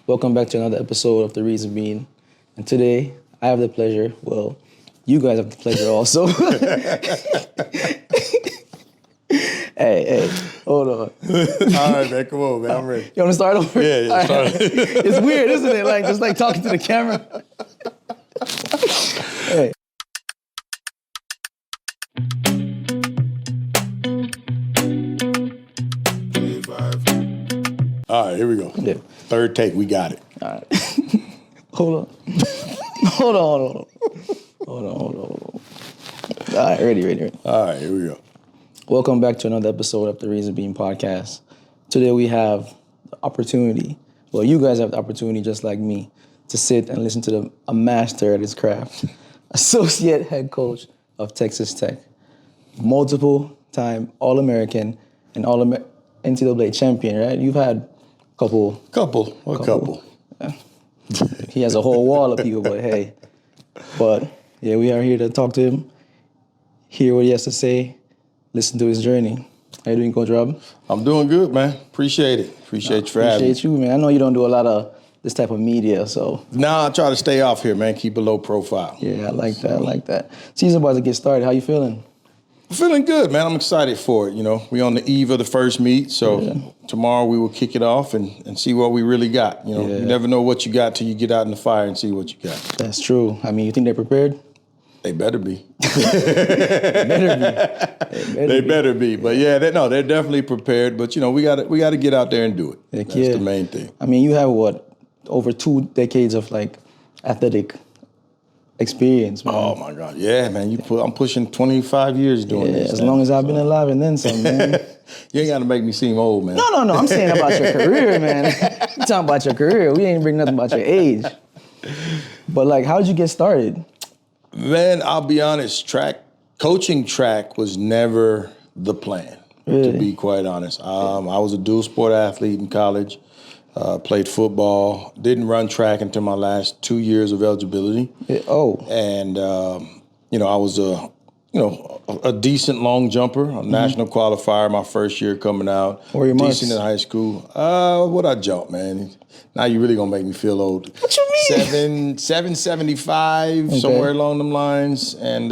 Welcome back to another episode of The Reason Being. And today, I have the pleasure, well, you guys have the pleasure also. Hey, hold on. All right, man, come on, man, I'm ready. You want to start over? Yeah, start. It's weird, isn't it? Like, just like talking to the camera. Hey. All right, here we go. Yeah. Third take, we got it. All right. Hold on. All right, ready. All right, here we go. Welcome back to another episode of the Reason Being podcast. Today we have the opportunity, well, you guys have the opportunity just like me, to sit and listen to a master at his craft, associate head coach of Texas Tech, multiple-time All-American and NCAA champion, right? You've had a couple. Yeah. He has a whole wall of people, but hey. But yeah, we are here to talk to him, hear what he has to say, listen to his journey. How you doing, Coach Rob? I'm doing good, man. Appreciate it. Appreciate you for having me. Appreciate you, man. I know you don't do a lot of this type of media, so. Nah, I try to stay off here, man. Keep a low profile. Yeah, I like that. Season about to get started. How you feeling? I'm feeling good, man. I'm excited for it. You know, we're on the eve of the first meet, so tomorrow we will kick it off and see what we really got. You know, you never know what you got till you get out in the fire and see what you got. That's true. I mean, you think they're prepared? They better be. They better be. But yeah, they're definitely prepared. But you know, we got to get out there and do it. That's the main thing. I mean, you have over 2 decades of like athletic experience, man. Oh my God, yeah, man. I'm pushing 25 years doing this. As long as I've been alive and then some, man. You ain't got to make me seem old, man. No. I'm saying about your career, man. You talking about your career. We ain't bring nothing about your age. But like, how'd you get started? Man, I'll be honest, coaching track was never the plan, to be quite honest. I was a dual sport athlete in college, played football, didn't run track until my last 2 years of eligibility. And, I was a decent long jumper, a national qualifier my first year coming out. What were your marks? Decent in high school. What'd I jump, man? Now you really gonna make me feel old. What you mean? 775, somewhere along them lines, and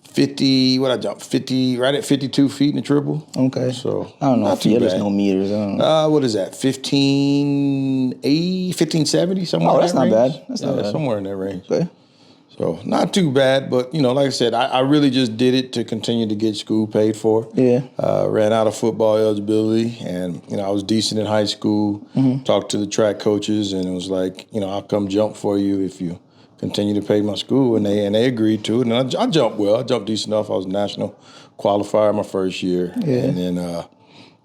50. What I jump? 50, right at 52 feet in the triple. Okay. So I don't know. Not too there's bad. no meters. I don't know. What is that? 1580, 1570, somewhere. Oh, in that's that not range. bad. That's not bad. Somewhere in that range. Okay. So not too bad, but like I said, I really just did it to continue to get school paid for. Yeah. Ran out of football eligibility, and I was decent in high school. Talked to the track coaches, and it was like, I'll come jump for you if you continue to pay my school, and they agreed to it. And I jumped well. I jumped decent enough. I was a national qualifier my first year, and then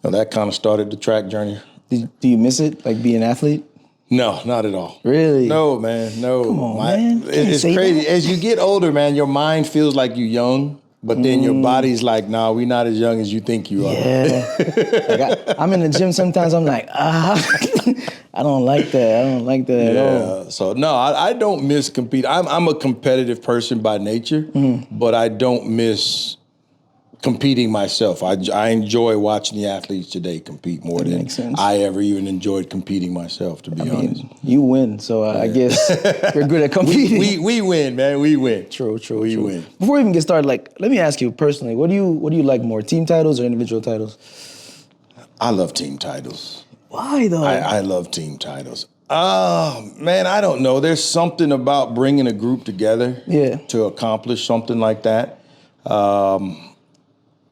that kind of started the track journey. Do you miss it, like being an athlete? No, not at all. Really? No, man. No. Come on, man. It's crazy. As you get older, man, your mind feels like you're young, but then your body's like, nah, we're not as young as you think you are. Yeah. Like I'm in the gym sometimes, I'm like, I don't like that. I don't like that at all. So, no, I don't miss compete. I'm a competitive person by nature, but I don't miss competing myself. I enjoy watching the athletes today compete more than I ever even enjoyed competing myself, to be honest. You win, so I guess you're good at competing. We win, man. We win. True. We win. Before we even get started, let me ask you personally, what do you like more, team titles or individual titles? I love team titles. Why though? I love team titles. Man, I don't know. There's something about bringing a group together to accomplish something like that.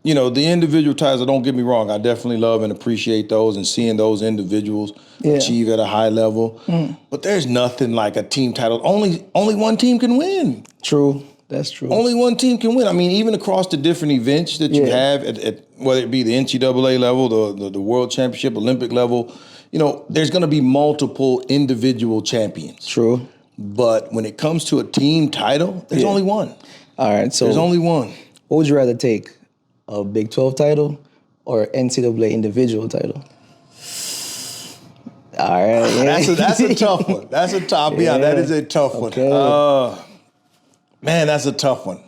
The individual titles, don't get me wrong, I definitely love and appreciate those and seeing those individuals achieve at a high level. But there's nothing like a team title. Only one team can win. True. That's true. Only one team can win. I mean, even across the different events that you have, at whether it be the NCAA level, the World Championship, Olympic level, there's going to be multiple individual champions. True. But when it comes to a team title, there's only one. All right, so there's only one. What would you rather take? A Big 12 title or NCAA individual title? All right. That's a tough one. That is a tough one. Man, that's a tough one.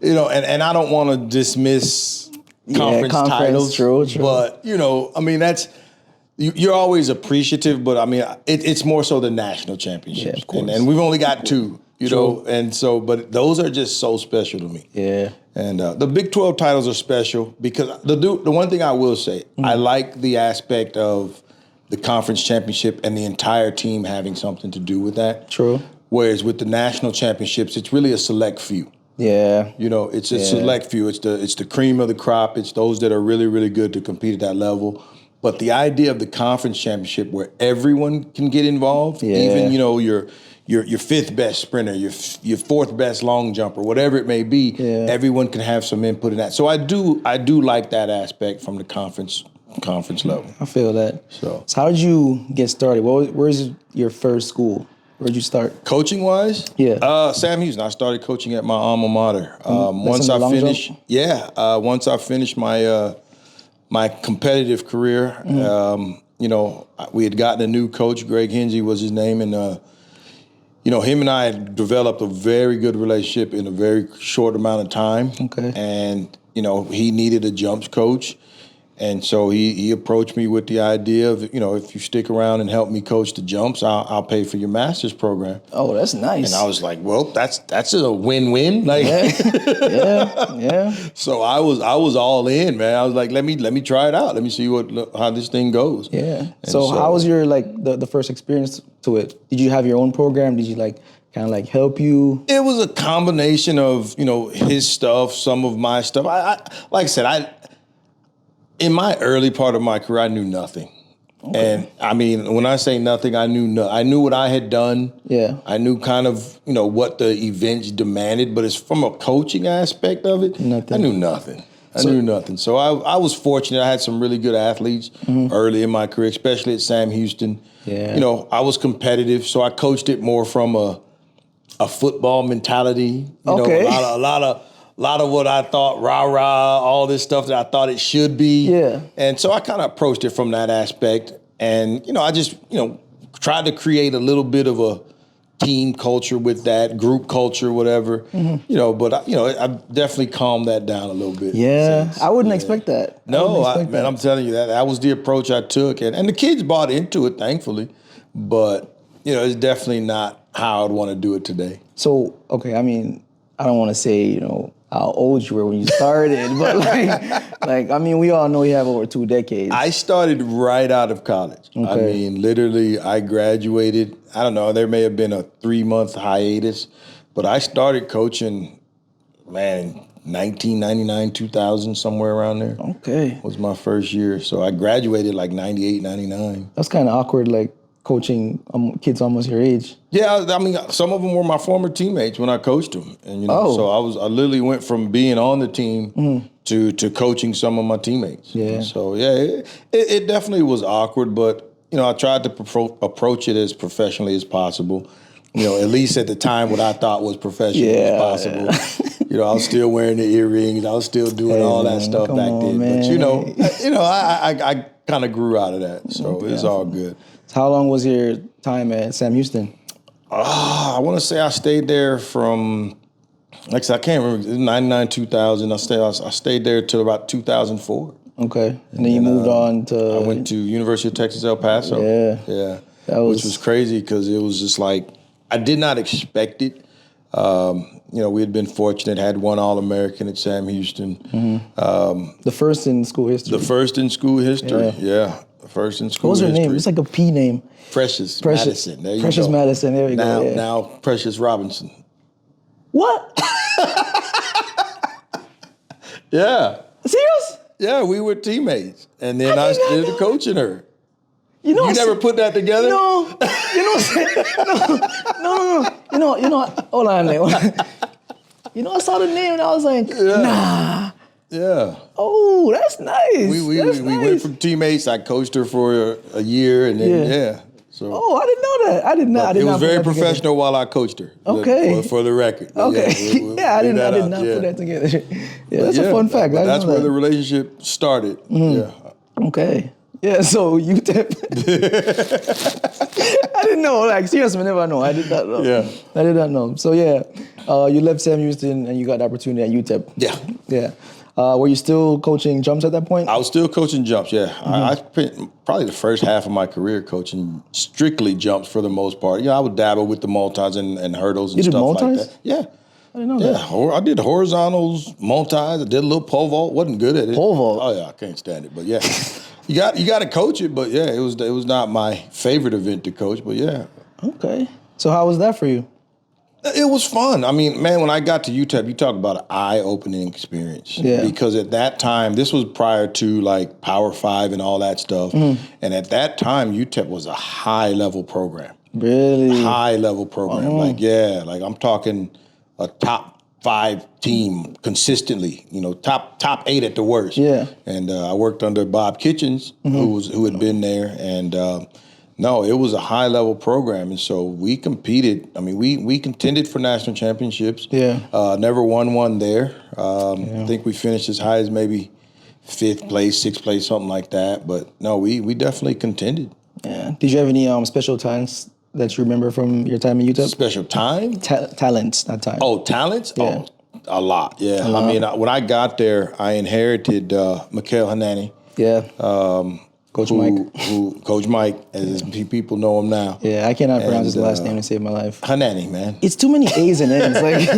And I don't want to dismiss conference titles. True. But, I mean, that's you're always appreciative, but I mean, it's more so the national championships. Yeah, of course. And we've only got 2, you know, and so, but those are just so special to me. Yeah. And the Big 12 titles are special because the one thing I will say, I like the aspect of the conference championship and the entire team having something to do with that. True. Whereas with the national championships, it's really a select few. Yeah. You know, it's a select few. It's the cream of the crop. It's those that are really, really good to compete at that level. But the idea of the conference championship where everyone can get involved, even, you know, your 5th best sprinter, your 4th best long jumper, whatever it may be, everyone can have some input in that. So I do like that aspect from the conference level. I feel that. So how did you get started? Where's your first school? Where'd you start? Coaching wise? Yeah. Sam Houston. I started coaching at my alma mater. Once I finished my competitive career, you know, we had gotten a new coach. Greg Hinsey was his name, and you know, him and I had developed a very good relationship in a very short amount of time. Okay. And you know, he needed a jumps coach. And so he approached me with the idea of, you know, if you stick around and help me coach the jumps, I'll pay for your master's program. Oh, that's nice. And I was like, well, that's a win-win. Like, yeah. So I was all in, man. I was like, let me try it out. Let me see how this thing goes. Yeah. So how was your the first experience to it? Did you have your own program? Did you kind of help you? It was a combination of, you know, his stuff, some of my stuff. I like I said, in my early part of my career, I knew nothing. Okay. And I mean, when I say nothing, I knew what I had done. Yeah. I knew kind of, you know, what the events demanded, but it's from a coaching aspect of it, I knew nothing. I knew nothing. So I was fortunate. I had some really good athletes early in my career, especially at Sam Houston. Yeah. You know, I was competitive, so I coached it more from a football mentality. You know, a lot of what I thought, rah-rah, all this stuff that I thought it should be. Yeah. And so I kind of approached it from that aspect. And, you know, I just, you know, tried to create a little bit of a team culture with that, group culture, whatever. You know, but, I've definitely calmed that down a little bit. Yeah. I wouldn't expect that. No, man, I'm telling you, that was the approach I took. And the kids bought into it, thankfully. But, you know, it's definitely not how I'd want to do it today. So, okay, I mean, I don't want to say, you know, how old you were when you started, but I mean, we all know you have over 2 decades. I started right out of college. Okay. I mean, literally, I graduated. I don't know, there may have been a 3-month hiatus, but I started coaching, man, 1999, 2000, somewhere around there. Okay. Was my first year. So I graduated like 98, 99. That's kind of awkward, coaching kids almost your age. Yeah, I mean, some of them were my former teammates when I coached them, and you know, so I literally went from being on the team to coaching some of my teammates. Yeah. And so it definitely was awkward, but you know, I tried to approach it as professionally as possible. You know, at least at the time, what I thought was professional as possible. Yeah. You know, I was still wearing the earrings, I was still doing all that stuff back then. Man. But you know, I kind of grew out of that, so it's all good. How long was your time at Sam Houston? I want to say I stayed there from, like I said, I can't remember, it was 99, 2000. I stayed there till about 2004. Okay. And then you moved on to? I went to University of Texas, El Paso. Yeah. Which was crazy because it was just like, I did not expect it. You know, we had been fortunate, had one All-American at Sam Houston. The first in school history. The first in school history, yeah. First in school history. What was her name? It's like a P name. Precious Madison. There you Precious go. Madison. There you go. Yeah. Now Precious Robinson. What? Yeah. Serious? Yeah, we were teammates, and then I started coaching her. You never put that together? No. No. Hold on there. I saw the name and I was like, nah. Yeah. Oh, that's nice. We went from teammates. I coached her for a year, and then So. Oh, I didn't know that. I did not. It was very professional while I coached her. Okay. For the record. Okay. I did not put that together. Yeah, that's a fun fact. That's where the relationship started. Yeah. Okay. Yeah, so UTEP. I didn't know. Seriously, I never know. I did not know. Yeah. I did not know. So, you left Sam Houston and you got the opportunity at UTEP. Yeah. Yeah. Were you still coaching jumps at that point? I was still coaching jumps, yeah. I spent probably the first half of my career coaching strictly jumps for the most part. I would dabble with the multis and hurdles and stuff like that. Yeah. I didn't know that. I did horizontals, multis. I did a little pole vault. Wasn't good at it. Pole vault? Oh, yeah, I can't stand it. But, yeah, you got to coach it. But, yeah, it was not my favorite event to coach. But, yeah. Okay. So how was that for you? It was fun. I mean, man, when I got to UTEP, you talk about an eye-opening experience. Yeah. Because at that time, this was prior to like Power 5 and all that stuff. And at that time, UTEP was a high-level program. Really? High-level program. Like I'm talking a top 5 team consistently. Top 8 at the worst. Yeah. And I worked under Bob Kitchens, who had been there, and. No, it was a high-level program, and so we competed. I mean, we contended for national championships. Yeah. Never won one there. I think we finished as high as maybe 5th place, 6th place, something like that. But no, we definitely contended. Yeah. Did you have any special talents that you remember from your time in UTEP? Special time? Talents, not time. Oh, talents? Yeah. Oh, a lot, yeah. I mean, when I got there, I inherited Mikhail Hanani. Yeah. Coach Mike. Coach Mike, as people know him now. Yeah, I cannot pronounce his last name to save my life. Hanani, man. It's too many A's and N's. Like,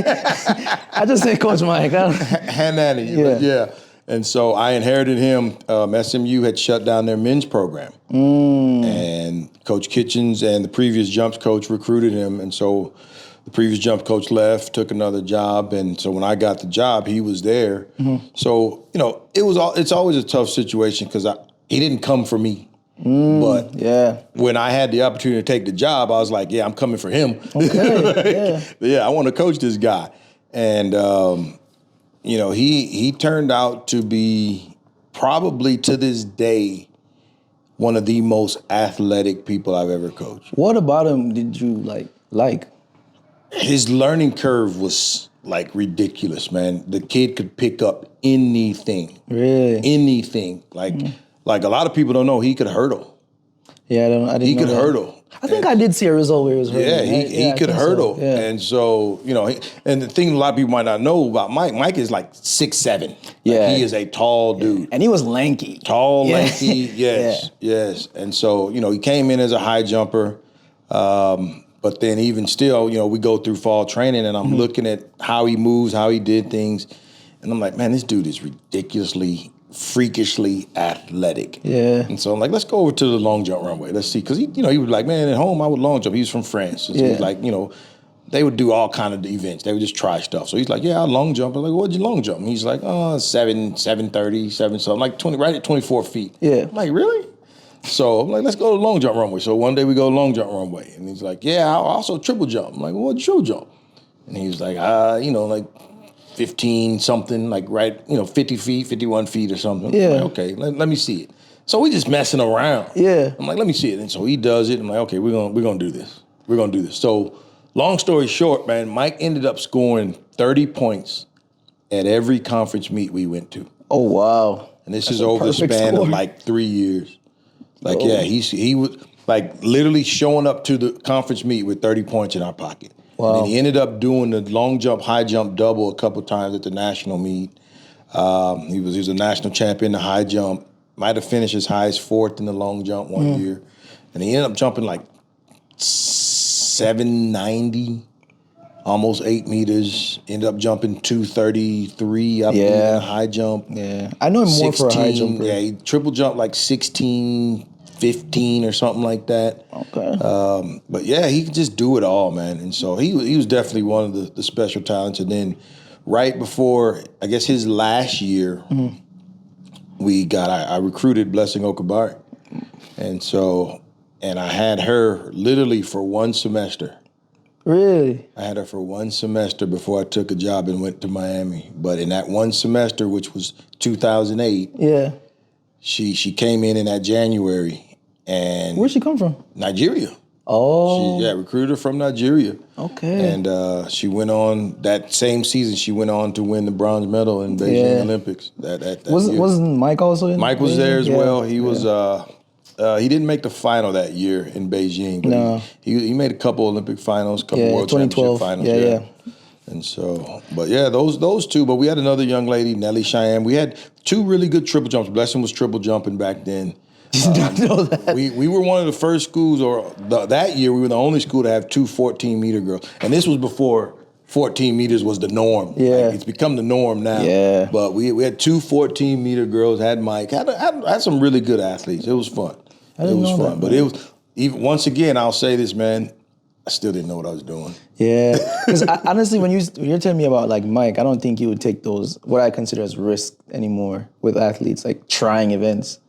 I just say Coach Mike. Hanani, yeah. And so I inherited him. SMU had shut down their men's program. And Coach Kitchens and the previous jumps coach recruited him. And so the previous jump coach left, took another job. And so when I got the job, he was there. So, it's always a tough situation because he didn't come for me. But when I had the opportunity to take the job, I was like, I'm coming for him. Okay, I want to coach this guy. And, he turned out to be probably to this day one of the most athletic people I've ever coached. What about him did you like? His learning curve was like ridiculous, man. The kid could pick up anything. Really? Anything. Like a lot of people don't know he could hurdle. Yeah, I didn't know He could that. hurdle. I think I did see a result where he was hurdling. He could hurdle. So. Yeah. And so, and the thing a lot of people might not know about Mike is like 6'7". Yeah. He is a tall dude. And he was lanky. Tall, lanky, yes. And so, he came in as a high jumper. But then even still, we go through fall training and I'm looking at how he moves, how he did things. And I'm like, man, this dude is ridiculously, freakishly athletic. Yeah. And so I'm like, let's go over to the long jump runway. Let's see. Because, he was like, man, at home I would long jump. He was from France. So he's like, they would do all kind of events. They would just try stuff. So he's like, I long jump. I'm like, what'd you long jump? And he's like, 730, 7 something, like 20, right at 24 feet. Yeah. I'm like, really? So I'm like, let's go to the long jump runway. So one day we go to long jump runway. And he's like, I'll also triple jump. I'm like, well, what's triple jump? And he was like, like 15 something, like 50 feet, 51 feet or something. Yeah. I'm like, okay, let me see it. So we just messing around. Yeah. I'm like, let me see it. And so he does it. I'm like, okay, we're gonna do this. We're gonna do this. So long story short, man, Mike ended up scoring 30 points at every conference meet we went to. Oh, wow. And this is over the span of like 3 years. Like, he was like literally showing up to the conference meet with 30 points in our pocket. Wow. And then he ended up doing the long jump, high jump double a couple times at the national meet. He was a national champion in the high jump. Might have finished as high as 4th in the long jump one year. And he ended up jumping like 790, almost 8 meters. Ended up jumping 233, I believe, in the high jump. Yeah. I know him more for a high jumper. Yeah, he triple jumped like 16, 15 or something like that. Okay. But yeah, he could just do it all, man. And so he was definitely one of the special talents. And then right before, I guess his last year, I recruited Blessing Okabari. And I had her literally for one semester. Really? I had her for one semester before I took a job and went to Miami. But in that one semester, which was 2008, she came in that January. And where'd she come from? Nigeria. Oh. Recruited her from Nigeria. Okay. And she went on, that same season, she went on to win the bronze medal in Beijing Olympics. Wasn't Mike also in Mike was there as well. He was, he didn't make the final that year in Beijing. But he made a couple Olympic finals, couple World Championship finals. And so, but yeah, those two. But we had another young lady, Nellie Cheyenne. We had two really good triple jumps. Blessing was triple jumping back then. Didn't know that. We were one of the first schools, that year we were the only school to have two 14-meter girls. And this was before 14 meters was the norm. Yeah. Like, it's become the norm now. Yeah. But we had two 14-meter girls, had Mike, had some really good athletes. It was fun. It was fun. But it was, even once again, I'll say this, man, I still didn't know what I was doing. Yeah. Because honestly, when you're telling me about like Mike, I don't think you would take those, what I consider as risk anymore with athletes, like trying events.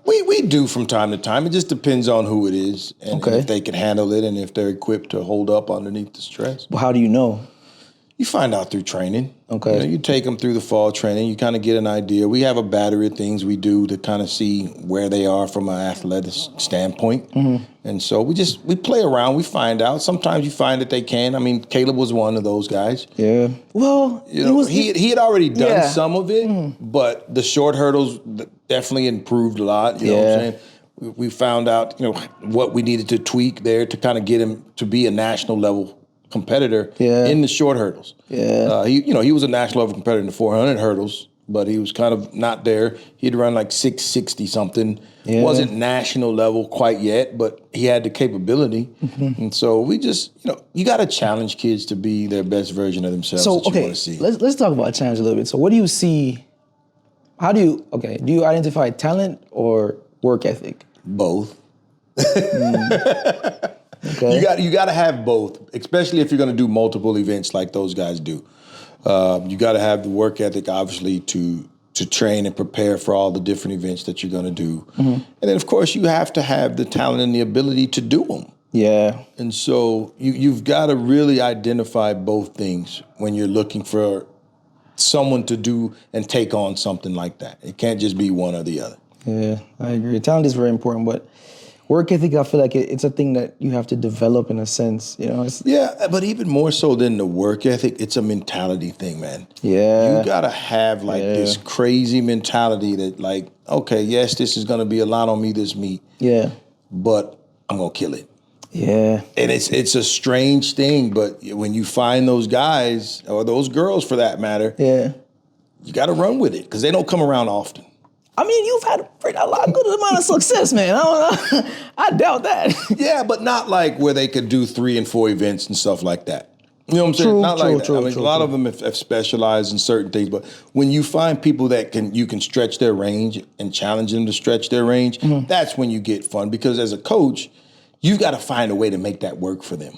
We do from time to time. It just depends on who it is and if they can handle it and if they're equipped to hold up underneath the stress. Well, how do you know? You find out through training. Okay. You take them through the fall training. You kind of get an idea. We have a battery of things we do to kind of see where they are from an athletic standpoint. Mm-hmm. And so we play around. We find out. Sometimes you find that they can. I mean, Caleb was one of those guys. Yeah. Well, he had already done some of it, but the short hurdles definitely improved a lot. You know what I'm saying? We found out, what we needed to tweak there to kind of get him to be a national level competitor in the short hurdles. Yeah. He was a national level competitor in the 400 hurdles, but he was kind of not there. He'd run like 660 something. Yeah. Wasn't national level quite yet, but he had the capability. Mm-hmm. And so we just, you got to challenge kids to be their best version of themselves. So, that you want to see. Let's talk about challenge a little bit. So what do you see? Do you identify talent or work ethic? Both. Okay. You got to have both, especially if you're going to do multiple events like those guys do. You got to have the work ethic, obviously, to train and prepare for all the different events that you're going to do. Mm-hmm. And then, of course, you have to have the talent and the ability to do them. Yeah. And so you've got to really identify both things when you're looking for someone to do and take on something like that. It can't just be one or the other. Yeah, I agree. Talent is very important, but work ethic, I feel like it's a thing that you have to develop in a sense, Yeah, but even more so than the work ethic, it's a mentality thing, man. Yeah. You got to have this crazy mentality that like, okay, yes, this is going to be a lot on me this meet. Yeah. But I'm going to kill it. Yeah. And it's a strange thing, but when you find those guys or those girls for that matter, you got to run with it because they don't come around often. I mean, you've had a lot good amount of success, man. I doubt that. Yeah, but not like where they could do 3 and 4 events and stuff like that. You know what I'm saying? Not like that. I mean, a lot of them have specialized in certain things, but when you find people that you can stretch their range and challenge them to stretch their range, that's when you get fun. Because as a coach, you've got to find a way to make that work for them.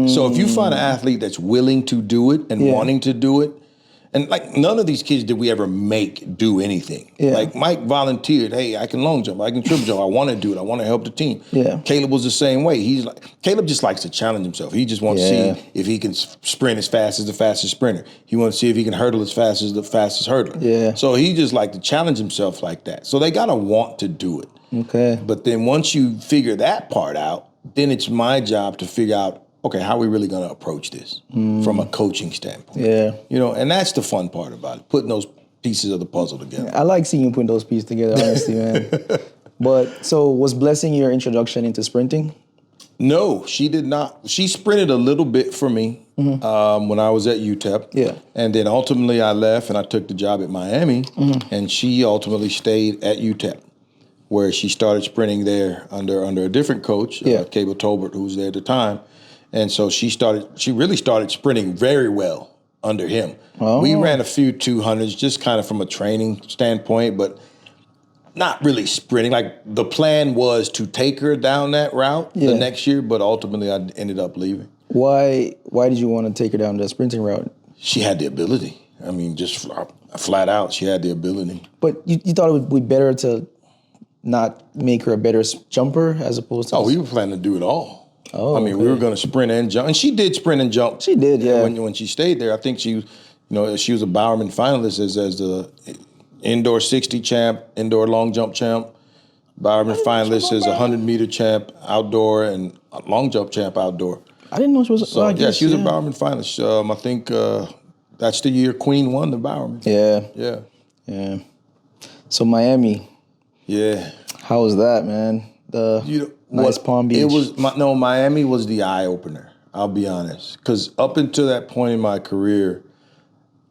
So if you find an athlete that's willing to do it and wanting to do it, and like none of these kids did we ever make do anything. Yeah. Like Mike volunteered, hey, I can long jump, I can triple jump, I want to do it, I want to help the team. Yeah. Caleb was the same way. Caleb just likes to challenge himself. He just wants to see if he can sprint as fast as the fastest sprinter. He wants to see if he can hurdle as fast as the fastest hurdler. Yeah. So he just liked to challenge himself like that. So they gotta want to do it. Okay. But then once you figure that part out, then it's my job to figure out, okay, how are we really going to approach this from a coaching standpoint? Yeah. And that's the fun part about it, putting those pieces of the puzzle together. I like seeing you putting those pieces together, honestly, man. But so was Blessing your introduction into sprinting? No, she did not. She sprinted a little bit for me when I was at UTEP. Yeah. And then ultimately I left and I took the job at Miami, and she ultimately stayed at UTEP, where she started sprinting there under a different coach, Cable Tolbert, who was there at the time. And so she really started sprinting very well under him. Oh. We ran a few 200s just kind of from a training standpoint, but not really sprinting. Like the plan was to take her down that route the next year, but ultimately I ended up leaving. Why did you want to take her down the sprinting route? She had the ability. I mean, just flat out, she had the ability. But you thought it would be better to not make her a better jumper as opposed to... Oh, we were planning to do it all. Oh, I mean, we were going to sprint and jump, and she did sprint and jump. She did, yeah. When she stayed there, I think she was a Bowerman finalist as the indoor 60 champ, indoor long jump champ. Bowerman finalist as a 100-meter champ outdoor and a long jump champ outdoor. I didn't know she was. She was a Bowerman finalist. I think that's the year Queen won the Bowerman. Yeah. So Miami. Yeah. How was that, man? Nice Palm Beach. Miami was the eye opener. I'll be honest. Because up until that point in my career,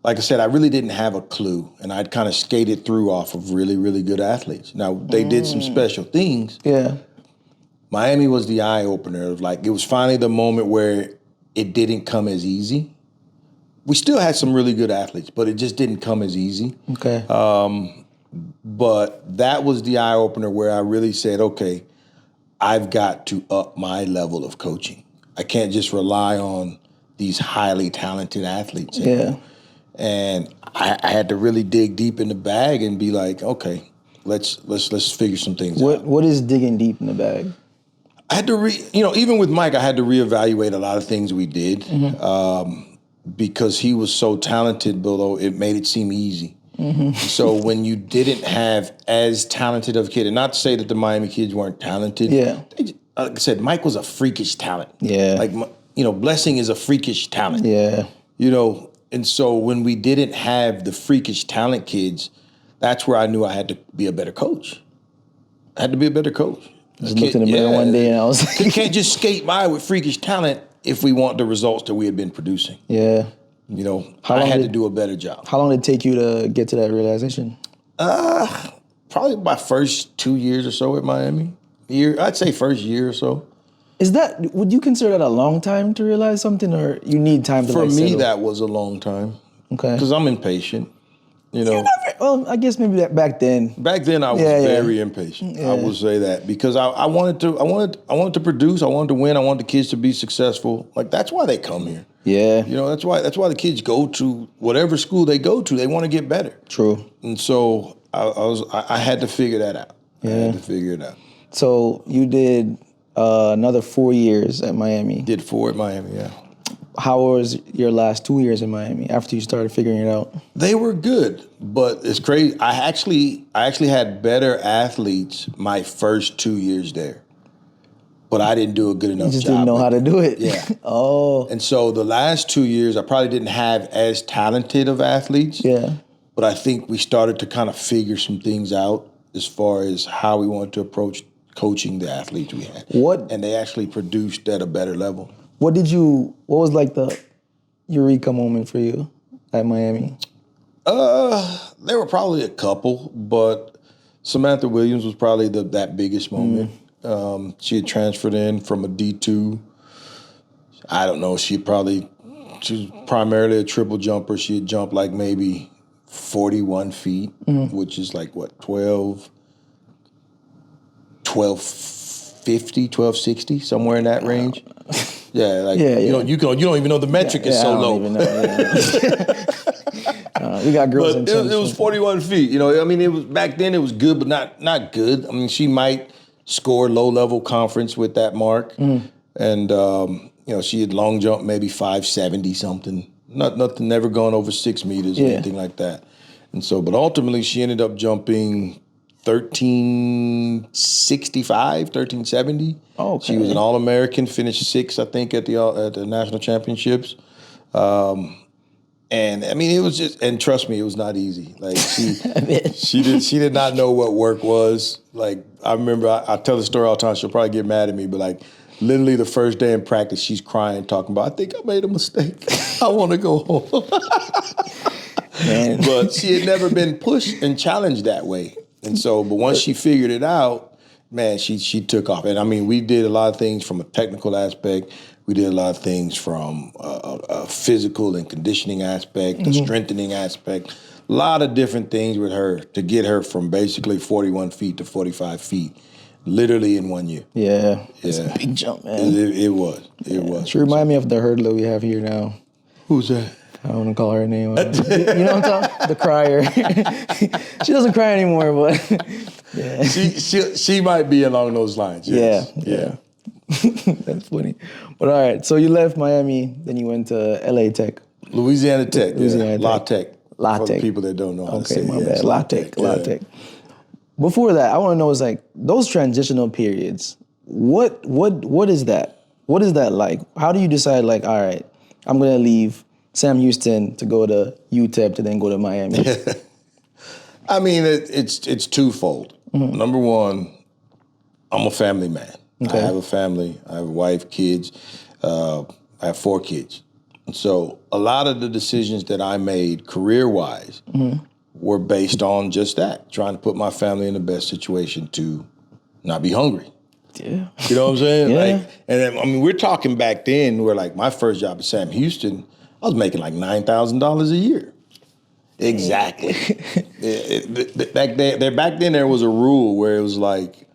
like I said, I really didn't have a clue. And I'd kind of skated through off of really, really good athletes. Now, they did some special things. Yeah. Miami was the eye-opener. Like, it was finally the moment where it didn't come as easy. We still had some really good athletes, but it just didn't come as easy. Okay. But that was the eye-opener where I really said, okay, I've got to up my level of coaching. I can't just rely on these highly talented athletes anymore. Yeah. And I had to really dig deep in the bag and be like, okay, let's figure some things out. What is digging deep in the bag? I had to even with Mike, I had to reevaluate a lot of things we did because he was so talented, although it made it seem easy. So when you didn't have as talented of a kid, and not to say that the Miami kids weren't talented. Yeah. Like I said, Mike was a freakish talent. Yeah. Like, Blessing is a freakish talent. Yeah. And so when we didn't have the freakish talent kids, that's where I knew I had to be a better coach. I had to be a better coach. Just looked in the mirror one day and I was like... You can't just skate by with freakish talent if we want the results that we had been producing. Yeah. I had to do a better job. How long did it take you to get to that realization? Probably my first 2 years or so at Miami. I'd say first year or so. Would you consider that a long time to realize something, or you need time to For me, settle? that was a long time. Okay. Because I'm impatient. Well, I guess maybe back then. Back then, I was very impatient. Yeah. I will say that because I wanted to produce. I wanted to win. I wanted the kids to be successful. Like, that's why they come here. Yeah. That's why the kids go to whatever school they go to. They want to get better. True. And so I had to figure that out. Yeah. I had to figure it out. So you did another 4 years at Miami. Did 4 at Miami, yeah. How was your last 2 years in Miami after you started figuring it out? They were good, but it's crazy. I actually had better athletes my first 2 years there, but I didn't do a good enough job. You just didn't know how to do it. Yeah. Oh. And so the last 2 years, I probably didn't have as talented of athletes. Yeah. But I think we started to kind of figure some things out as far as how we wanted to approach coaching the athletes we had. And they actually produced at a better level. What was like the eureka moment for you at Miami? There were probably a couple, but Samantha Williams was probably that biggest moment. She had transferred in from a D2. I don't know, she was primarily a triple jumper. She had jumped like maybe 41 feet, which is like what, 1250, 1260, somewhere in that range. Yeah, you don't even know the metric is so low. Even know, we got girls in it was 41 feet. It was back then. It was good, but not good. I mean, she might score low-level conference with that mark, and she had long jump maybe 570 something. Nothing, never gone over 6 meters or anything like that. And so, but ultimately, she ended up jumping 1365, 1370. Okay. She was an All-American, finished 6th, I think, at the national championships. And I mean, it was just, and trust me, it was not easy. Like she did not know what work was. Like, I remember, I tell the story all the time. She'll probably get mad at me, but like, literally the first day in practice, she's crying, talking about, I think I made a mistake. I want to go home. But she had never been pushed and challenged that way. And so, but once she figured it out, man, she took off. And I mean, we did a lot of things from a technical aspect. We did a lot of things from a physical and conditioning aspect, a strengthening aspect. A lot of different things with her to get her from basically 41 feet to 45 feet, literally in 1 year. Yeah. It's a big jump, man. It was. She remind me of the hurdler we have here now. Who's that? I don't want to call her name. You know what I'm talking? The crier. She doesn't cry anymore, but yeah. She might be along those lines. Yes. Yeah. That's funny. But all right, so you left Miami, then you went to LA Tech. Louisiana Tech. La Tech. For the people that don't know how to say it. Okay, my bad. La Tech. Before that, I want to know is like those transitional periods. What is that? What is that like? How do you decide like, all right, I'm gonna leave Sam Houston to go to UTEP to then go to Miami? I mean, it's twofold. Number one, I'm a family man. Okay. I have a family. I have a wife, kids. I have 4 kids. And so a lot of the decisions that I made career-wise were based on just that, trying to put my family in the best situation to not be hungry. Yeah. You know what I'm saying? Yeah. Like, and then, I mean, we're talking back then where like my first job at Sam Houston, I was making like $9,000 a year. Exactly. Back then there was a rule where it was like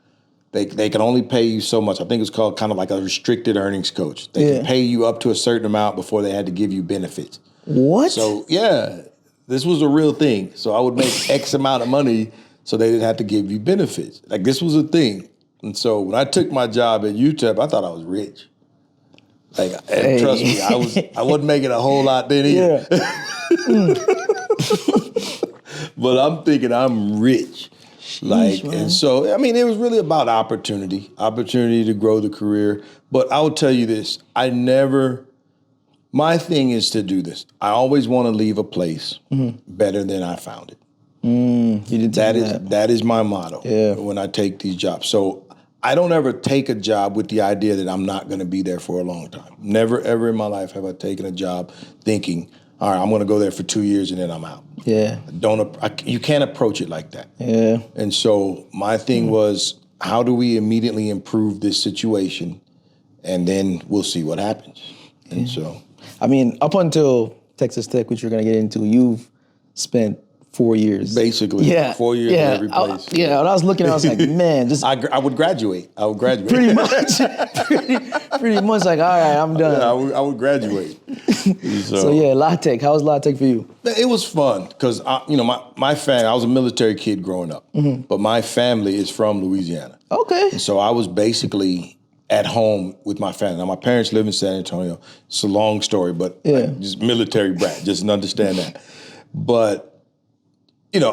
they could only pay you so much. I think it was called kind of like a restricted earnings coach. They could pay you up to a certain amount before they had to give you benefits. What? So yeah, this was a real thing. So I would make X amount of money so they didn't have to give you benefits. Like this was a thing. And so when I took my job at UTEP, I thought I was rich. Like, and trust me, I wasn't making a whole lot then either. Yeah. But I'm thinking I'm rich. Sheesh, man. And so, I mean, it was really about opportunity to grow the career. But I will tell you this, my thing is to do this. I always want to leave a place better than I found it. That is my motto when I take these jobs. So I don't ever take a job with the idea that I'm not going to be there for a long time. Never, ever in my life have I taken a job thinking, all right, I'm going to go there for 2 years and then I'm out. Yeah. You can't approach it like that. Yeah. And so my thing was, how do we immediately improve this situation? And then we'll see what happens. And so. I mean, up until Texas Tech, which you're going to get into, you've spent 4 years. Basically. 4 years in every place. When I was looking, I was like, man, just. I would graduate. Pretty much. pretty much like, all right, I'm done. I would graduate. So La Tech. How was La Tech for you? It was fun because, my family, I was a military kid growing up, but my family is from Louisiana. Okay. And so I was basically at home with my family. Now, my parents live in San Antonio. It's a long story, but just military brat, just understand that. But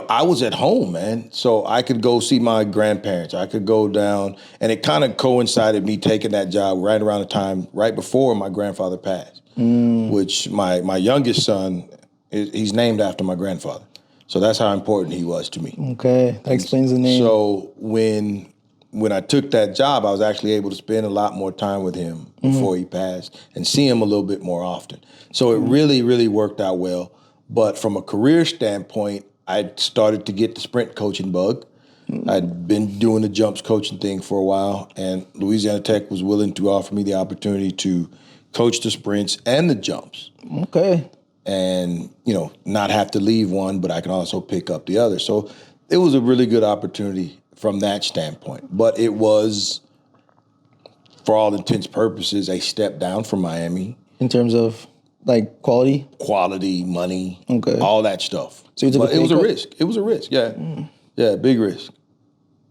I was at home, man. So I could go see my grandparents. I could go down, and it kind of coincided me taking that job right around the time, right before my grandfather passed, which my youngest son, he's named after my grandfather. So that's how important he was to me. Okay, that explains the name. So when I took that job, I was actually able to spend a lot more time with him before he passed and see him a little bit more often. So it really, really worked out well. But from a career standpoint, I started to get the sprint coaching bug. I'd been doing the jumps coaching thing for a while, and Louisiana Tech was willing to offer me the opportunity to coach the sprints and the jumps. Okay. And, not have to leave one, but I can also pick up the other. So it was a really good opportunity from that standpoint. But it was, for all intents and purposes, a step down from Miami. In terms of, like, quality? Quality, money, okay, all that stuff. So you took it was a risk. It was a risk, yeah. Yeah, big risk.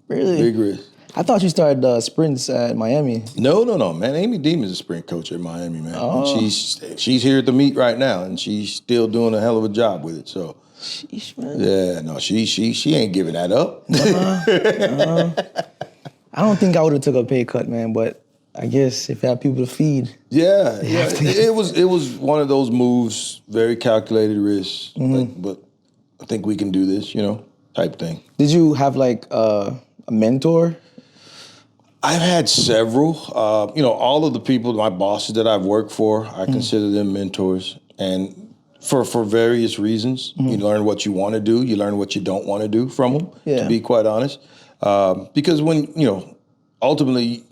Really? Big risk. I thought you started sprints at Miami. No, man. Amy Deem is a sprint coach at Miami, man. Oh. And she's here at the meet right now, and she's still doing a hell of a job with it. So, sheesh, man. Yeah, no, she ain't giving that up. I don't think I would have took a pay cut, man, but I guess if you have people to feed. Yeah. It was one of those moves, very calculated risk, but I think we can do this, type thing. Did you have like a mentor? I've had several. All of the people, my bosses that I've worked for, I consider them mentors. And for various reasons, you learn what you want to do. You learn what you don't want to do from them, to be quite honest. Because when, ultimately,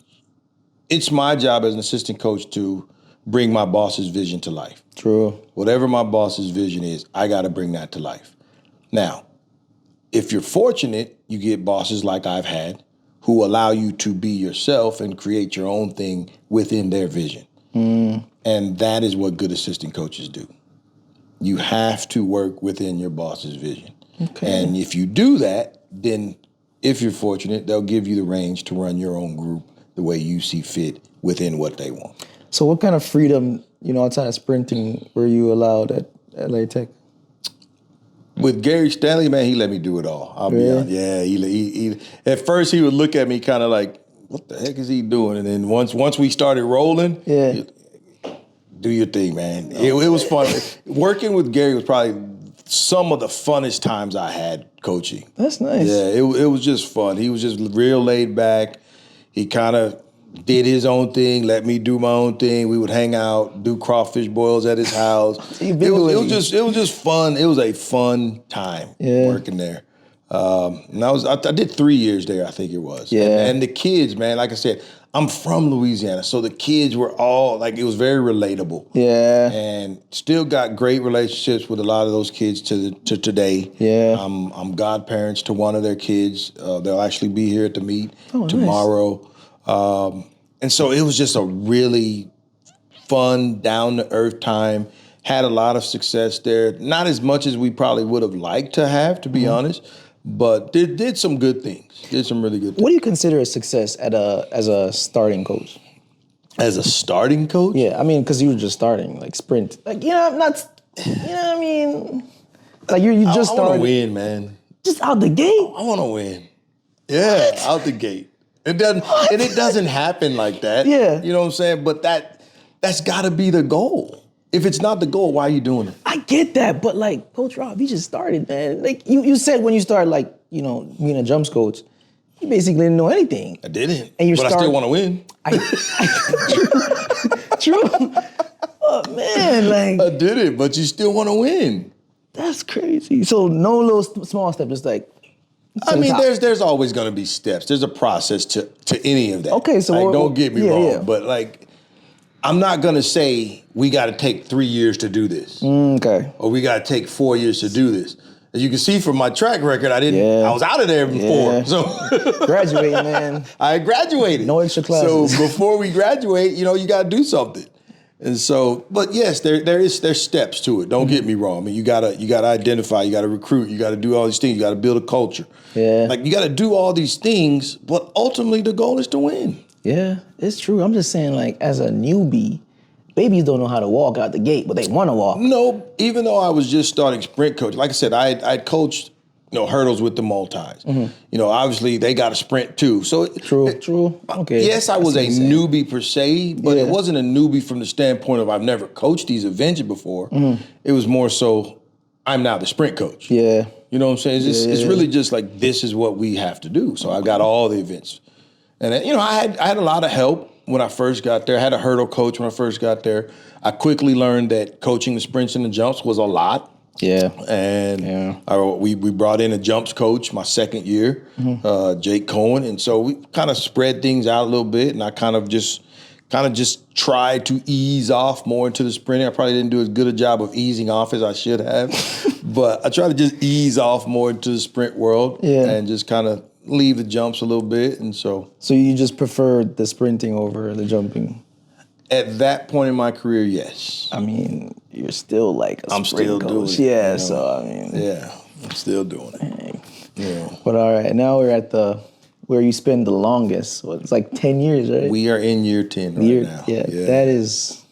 it's my job as an assistant coach to bring my boss's vision to life. True. Whatever my boss's vision is, I got to bring that to life. Now, if you're fortunate, you get bosses like I've had who allow you to be yourself and create your own thing within their vision. And that is what good assistant coaches do. You have to work within your boss's vision. Okay. And if you do that, then if you're fortunate, they'll give you the range to run your own group the way you see fit within what they want. So what kind of freedom, outside of sprinting were you allowed at LA Tech? With Gary Stanley, man, he let me do it all. I'll be honest. Yeah, he at first he would look at me kind of like, what the heck is he doing? And then once we started rolling, do your thing, man. It was fun. Working with Gary was probably some of the funnest times I had coaching. That's nice. Yeah, it was just fun. He was just real laid back. He kind of did his own thing, let me do my own thing. We would hang out, do crawfish boils at his house. It was just fun. It was a fun time working there. And I did 3 years there, I think it was. Yeah. And the kids, man, like I said, I'm from Louisiana, so the kids were all like, it was very relatable. Yeah. And still got great relationships with a lot of those kids to today. Yeah. I'm godparents to one of their kids. They'll actually be here at the meet tomorrow. Nice. And so it was just a really fun, down-to-earth time. Had a lot of success there. Not as much as we probably would have liked to have, to be honest, but did some good things. Did some really good things. What do you consider a success as a starting coach? As a starting coach? Yeah, I mean, because you were just starting, like sprint. Like, not, what I mean? Like, you just started. I want to win, man. Just out the gate? I want to win. Yeah, out the gate. It doesn't happen like that. Yeah. You know what I'm saying? But that's got to be the goal. If it's not the goal, why are you doing it? I get that, but like, Coach Rob, you just started, man. Like, you said when you started, like, being a jumps coach, you basically didn't know anything. I didn't. And I still want to win. True. Oh, man, like. I did it, but you still want to win. That's crazy. So no little small step, just like. I mean, there's always going to be steps. There's a process to any of that. Okay, so like, don't get me wrong, but like, I'm not going to say we got to take 3 years to do this. Okay. Or we got to take 4 years to do this. As you can see from my track record, I was out of there before. Yeah. So graduating, man. I graduated. No extra classes. So before we graduate, you got to do something. And so, but yes, there's steps to it. Don't get me wrong. I mean, you gotta identify, you gotta recruit, you gotta do all these things, you gotta build a culture. Yeah. Like, you gotta do all these things, but ultimately the goal is to win. Yeah, it's true. I'm just saying, like, as a newbie, babies don't know how to walk out the gate, but they want to walk. No, even though I was just starting sprint coach, like I said, I coached hurdles with the multis. Obviously they got a sprint too. So True. Okay. Yes, I was a newbie per se, but it wasn't a newbie from the standpoint of I've never coached these events before. It was more so I'm now the sprint coach. Yeah. You know what I'm saying? It's really just like, this is what we have to do. So I got all the events. And I had a lot of help when I first got there. I had a hurdle coach when I first got there. I quickly learned that coaching the sprints and the jumps was a lot. Yeah. And we brought in a jumps coach my second year, Jake Cohen. And so we kind of spread things out a little bit, and I kind of just tried to ease off more into the sprinting. I probably didn't do as good a job of easing off as I should have, but I tried to just ease off more into the sprint world and just kind of leave the jumps a little bit. And so you just preferred the sprinting over the jumping? At that point in my career, yes. I mean, you're still like a sprint coach. Doing it. Yeah, so I mean. Yeah, I'm still doing it. Yeah. But all right, now we're at where you spend the longest. Well, it's like 10 years, right? We are in year 10 now. Yeah, that is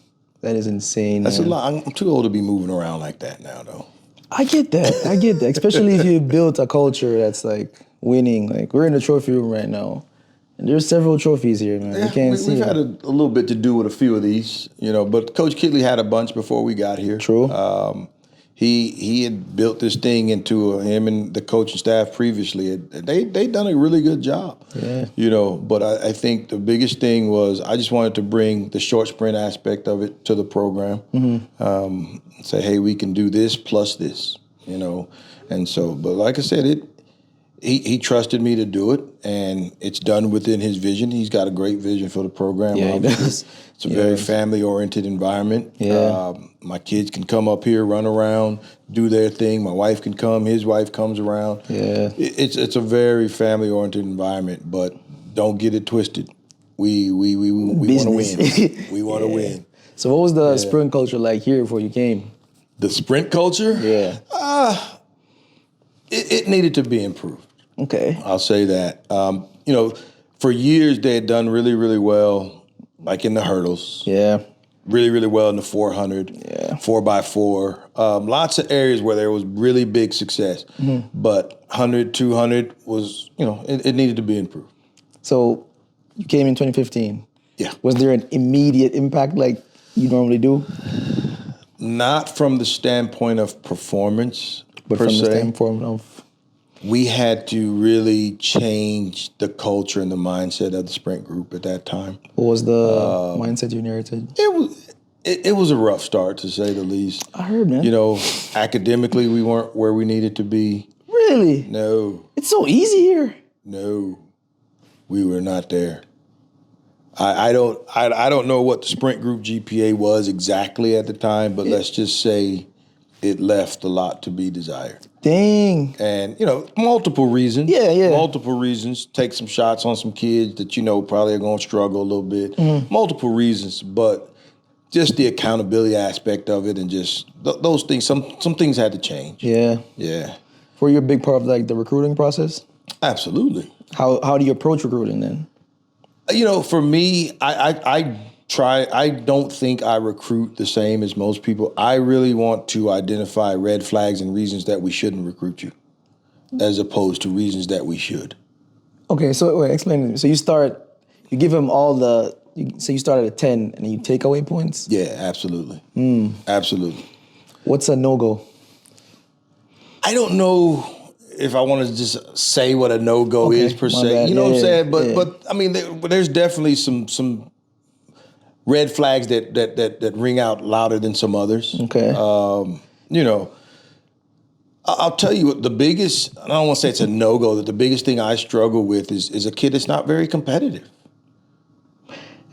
insane. That's a lot. I'm too old to be moving around like that now, though. I get that. Especially if you built a culture that's like winning. Like, we're in the trophy room right now. And there's several trophies here, man. Yeah, we've had a little bit to do with a few of these, but Coach Kidley had a bunch before we got here. True. He had built this thing into him and the coaching staff previously. They done a really good job. Yeah. But I think the biggest thing was I just wanted to bring the short sprint aspect of it to the program. Say, hey, we can do this plus this, And so, but like I said, He trusted me to do it, and it's done within his vision. He's got a great vision for the program. Yeah, he does. It's a very family-oriented environment. Yeah. My kids can come up here, run around, do their thing. My wife can come. His wife comes around. Yeah. It's a very family-oriented environment, but don't get it twisted. We want to win. We want to win. So what was the sprint culture like here before you came? The sprint culture? Yeah. It needed to be improved. Okay. I'll say that. For years they had done really, really well, like in the hurdles. Yeah. Really, really well in the 400, 4x4. Lots of areas where there was really big success. But 100, 200 was, it needed to be improved. So you came in 2015. Yeah. Was there an immediate impact like you normally do? Not from the standpoint of performance, but per from se. the standpoint of we had to really change the culture and the mindset of the sprint group at that time. What was the mindset you inherited? It was a rough start, to say the least. I heard, man. You know, academically, we weren't where we needed to be. Really? No. It's so easy here. No, we were not there. I don't know what the sprint group GPA was exactly at the time, but let's just say it left a lot to be desired. Dang. And, you know, multiple reasons. Yeah. Multiple reasons. Take some shots on some kids that, you know, probably are going to struggle a little bit. Multiple reasons, but just the accountability aspect of it and just those things, some things had to change. Yeah. Yeah. Were you a big part of like the recruiting process? Absolutely. How do you approach recruiting then? You know, for me, I don't think I recruit the same as most people. I really want to identify red flags and reasons that we shouldn't recruit you, as opposed to reasons that we should. Okay, so wait, explain to me. So you give them all so you start at a 10 and you take away points? Yeah, absolutely. Absolutely. What's a no-go? I don't know if I want to just say what a no-go is per se. Bad. You know what I'm saying? But I mean, there's definitely some red flags that ring out louder than some others. Okay. You know, I'll tell you what the biggest, I don't want to say it's a no-go, that the biggest thing I struggle with is a kid that's not very competitive.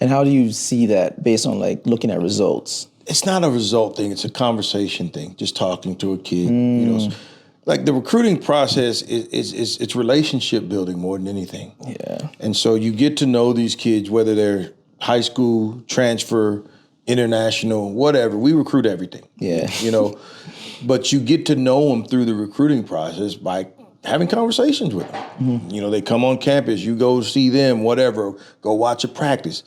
And how do you see that based on like looking at results? It's not a result thing. It's a conversation thing. Just talking to a kid. You know, like the recruiting process is it's relationship building more than anything. Yeah. And so you get to know these kids, whether they're high school, transfer, international, whatever. We recruit everything. Yeah. You know, but you get to know them through the recruiting process by having conversations with them. You know, they come on campus, you go see them, whatever, go watch a practice.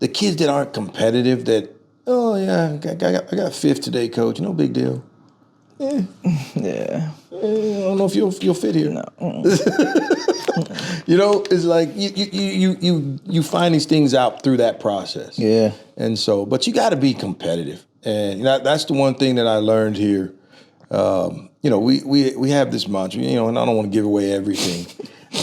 The kids that aren't competitive, that, oh yeah, I got fifth today, coach, no big deal. Yeah. I don't know if you'll fit here. No. You know, it's like you find these things out through that process. Yeah. And so, but you got to be competitive, and you know, that's the one thing that I learned here. You know, we have this mantra, you know, and I don't want to give away everything,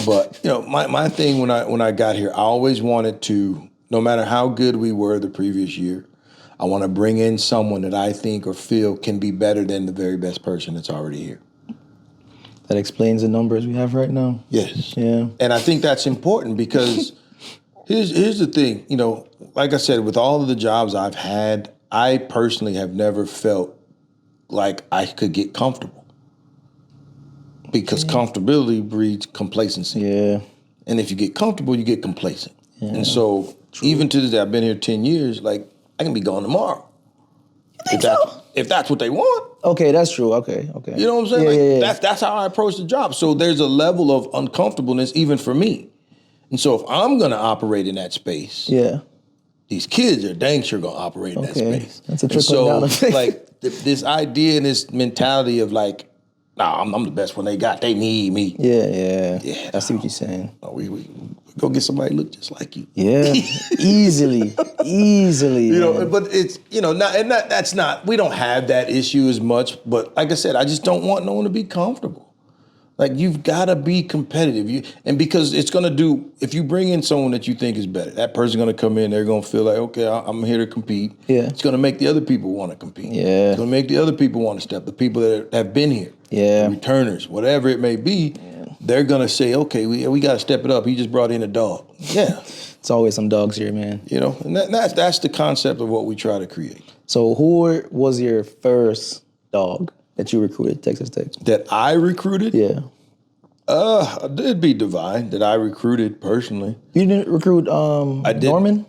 but you know, my thing when I got here, I always wanted to, no matter how good we were the previous year, I want to bring in someone that I think or feel can be better than the very best person that's already here. That explains the numbers we have right now. Yes. Yeah. And I think that's important because here's the thing, you know, like I said, with all of the jobs I've had, I personally have never felt like I could get comfortable. Because comfortability breeds complacency. Yeah. And if you get comfortable, you get complacent. Yeah. And so even to this day, I've been here 10 years, like I can be gone tomorrow. If that's what they want. Okay, that's true. Okay. You know what I'm saying? Yeah. That's how I approach the job. So there's a level of uncomfortableness even for me. And so if I'm going to operate in that space, these kids are dang sure going to operate in that space. That's a trickle down effect. Like this idea and this mentality of like, nah, I'm the best one they got. They need me. Yeah. I see what you're saying. We go get somebody look just like you. Yeah, easily. You know, but it's, you know, that's not, we don't have that issue as much. But like I said, I just don't want no one to be comfortable. Like, you've got to be competitive. And because it's going to do, if you bring in someone that you think is better, that person's going to come in, they're going to feel like, okay, I'm here to compete. Yeah. It's going to make the other people want to compete. Yeah. It's going to make the other people want to step, the people that have been here. Yeah. The returners, whatever it may be, they're going to say, okay, we got to step it up. He just brought in a dog. Yeah. It's always some dogs here, man. You know, and that's the concept of what we try to create. So who was your first dog that you recruited at Texas Tech? That I recruited? Yeah. It'd be Divine that I recruited personally. You didn't recruit Norman?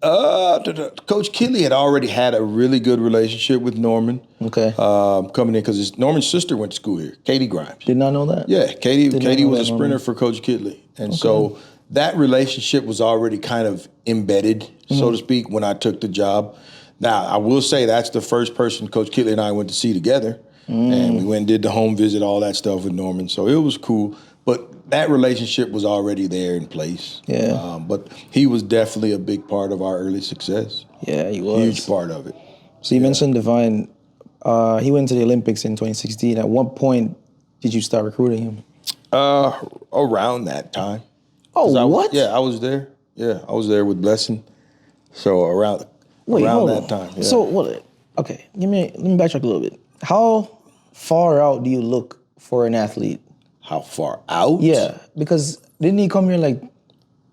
Coach Kinley had already had a really good relationship with Norman. Okay. Coming in because Norman's sister went to school here, Katie Grimes. Did not know that? Yeah, Katie was a sprinter for Coach Kinley. And so that relationship was already kind of embedded, so to speak, when I took the job. Now, I will say that's the first person Coach Kinley and I went to see together. And we went and did the home visit, all that stuff with Norman. So it was cool. But that relationship was already there in place. Yeah. But he was definitely a big part of our early success. Yeah, he was. Huge part of it. So you mentioned Divine. He went to the Olympics in 2016. At what point did you start recruiting him? Around that time. Oh, what? I was there. Yeah, I was there with Blessing. So around that time. Yeah. So what? Okay, let me backtrack a little bit. How far out do you look for an athlete? How far out? Yeah, because didn't he come here like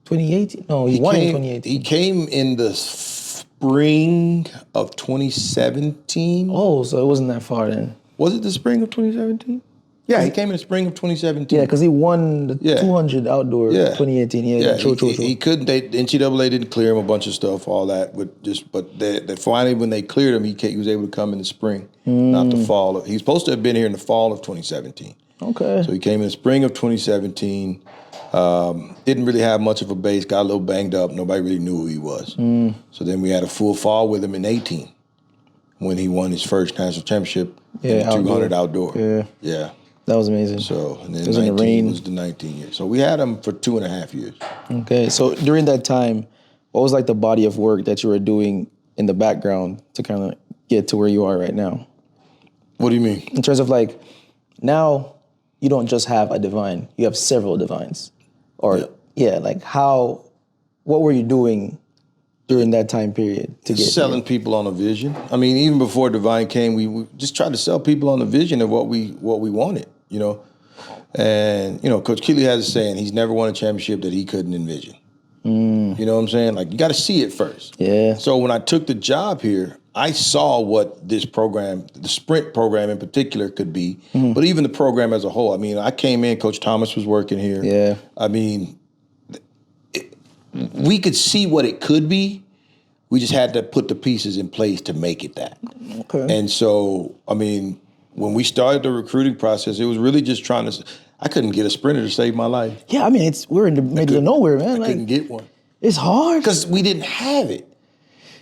2018? No, he won in 2018. He came in the spring of 2017. Oh, so it wasn't that far then. Was it the spring of 2017? Yeah, he came in the spring of 2017. Yeah, because he won the 200 outdoor 2018. Yeah, true. He couldn't. The NCAA didn't clear him a bunch of stuff, all that. But finally, when they cleared him, he was able to come in the spring, not the fall. He was supposed to have been here in the fall of 2017. Okay. So he came in the spring of 2017. Didn't really have much of a base. Got a little banged up. Nobody really knew who he was. So then we had a full fall with him in 18 when he won his first national championship in the 200 outdoor. Yeah. That was amazing. So, and then 19 was the 19 years. So we had him for 2.5 years. Okay. So during that time, what was like the body of work that you were doing in the background to kind of get to where you are right now? What do you mean? In terms of like, now you don't just have a divine, you have several divines. Or, like what were you doing during that time period to get selling people on a vision? I mean, even before Divine came, we just tried to sell people on the vision of what we wanted. And, Coach Keeley has a saying, he's never won a championship that he couldn't envision. You know what I'm saying? Like, you got to see it first. Yeah. So when I took the job here, I saw what this program, the sprint program in particular, could be, but even the program as a whole. I mean, I came in, Coach Thomas was working here. Yeah. I mean, we could see what it could be. We just had to put the pieces in place to make it that. Okay. And so, I mean, when we started the recruiting process, it was really just I couldn't get a sprinter to save my life. Yeah, I mean, we're in the middle of nowhere, man. I couldn't get one. It's hard. Because we didn't have it.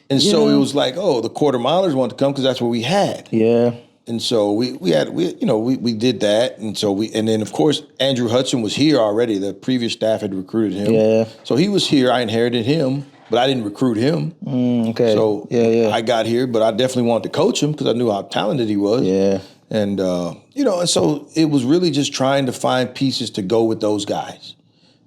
And so it was like, the quarter milers wanted to come because that's what we had. Yeah. And so we did that. And so and then of course, Andrew Hudson was here already. The previous staff had recruited him. Yeah. So he was here. I inherited him, but I didn't recruit him. Okay. So I got here, but I definitely wanted to coach him because I knew how talented he was. Yeah. And, and so it was really just trying to find pieces to go with those guys.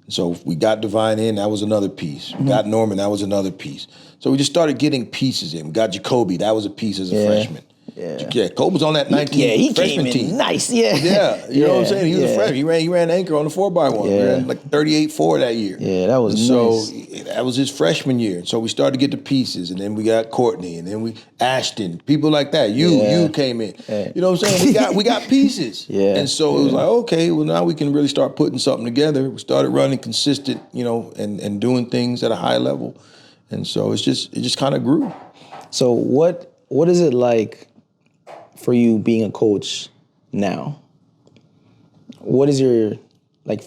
So we got Divine in, that was another piece. We got Norman, that was another piece. So we just started getting pieces in. We got Jacoby, that was a piece as a freshman. Yeah, Kobe was on that 19 he freshman came in team. Nice, Yeah, you know what I'm saying? He was a freshman. He ran anchor on the 4x1. He ran like 38-4 that year. Yeah, that was nice. So that was his freshman year. So we started to get the pieces, and then we got Courtney, and then Ashton, people like that. You came in. You know what I'm saying? We got pieces. And so it was like, okay, well now we can really start putting something together. We started running consistent, and doing things at a high level. And so it just kind of grew. So what is it like for you being a coach now? What is your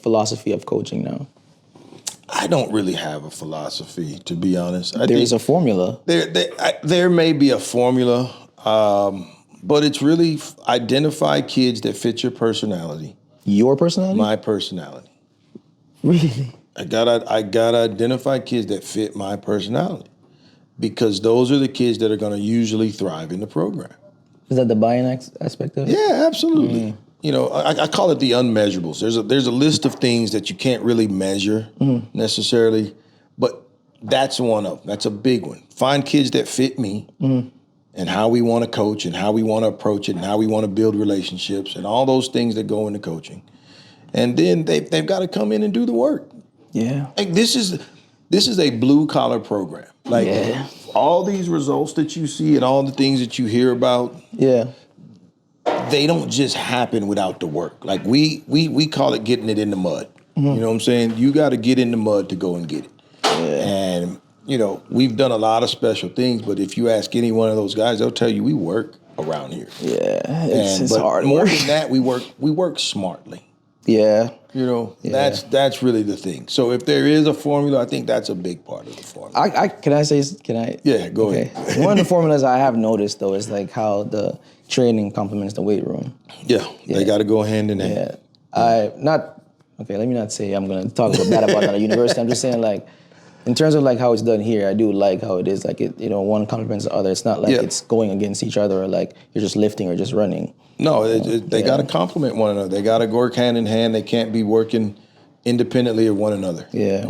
philosophy of coaching now? I don't really have a philosophy, to be honest. There's a formula. There may be a formula, but it's really identify kids that fit your personality. Your personality? My personality. Really? I gotta identify kids that fit my personality, because those are the kids that are gonna usually thrive in the program. Is that the buy-in aspect of it? Yeah, absolutely. I call it the unmeasurables. There's a list of things that you can't really measure necessarily, but that's one of them. That's a big one. Find kids that fit me and how we want to coach and how we want to approach it and how we want to build relationships and all those things that go into coaching. And then they've got to come in and do the work. Yeah. Like this is a blue collar program. All these results that you see and all the things that you hear about. Yeah. They don't just happen without the work. Like we call it getting it in the mud. You know what I'm saying? You got to get in the mud to go and get it. Yeah. And we've done a lot of special things, but if you ask any one of those guys, they'll tell you we work around here. Yeah. It's hard. More than that, we work smartly. Yeah. That's really the thing. So if there is a formula, I think that's a big part of the formula. Can I? Yeah, go ahead. One of the formulas I have noticed though is how the training complements the weight room. Yeah. They got to go hand in hand. Let me not say I'm going to talk bad about that at university. I'm just saying In terms of like how it's done here, I do like how it is. Like it, one complements the other. It's not like it's going against each other or like you're just lifting or just running. No, they got to complement one another. They got to work hand in hand. They can't be working independently of one another. Yeah.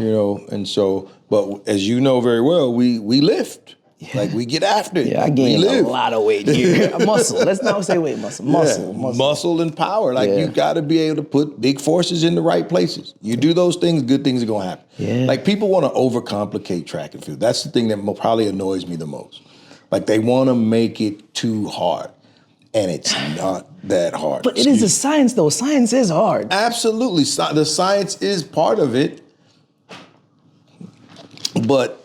And so, but as you know very well, we lift. Yeah. Like we get after it. Yeah, I gained a lot of weight here. Muscle. Let's not say weight, muscle. Muscle and power. Like you got to be able to put big forces in the right places. You do those things, good things are going to happen. Yeah. Like people want to overcomplicate track and field. That's the thing that probably annoys me the most. Like they want to make it too hard. And it's not that hard. But it is a science, though. Science is hard. Absolutely. The science is part of it. But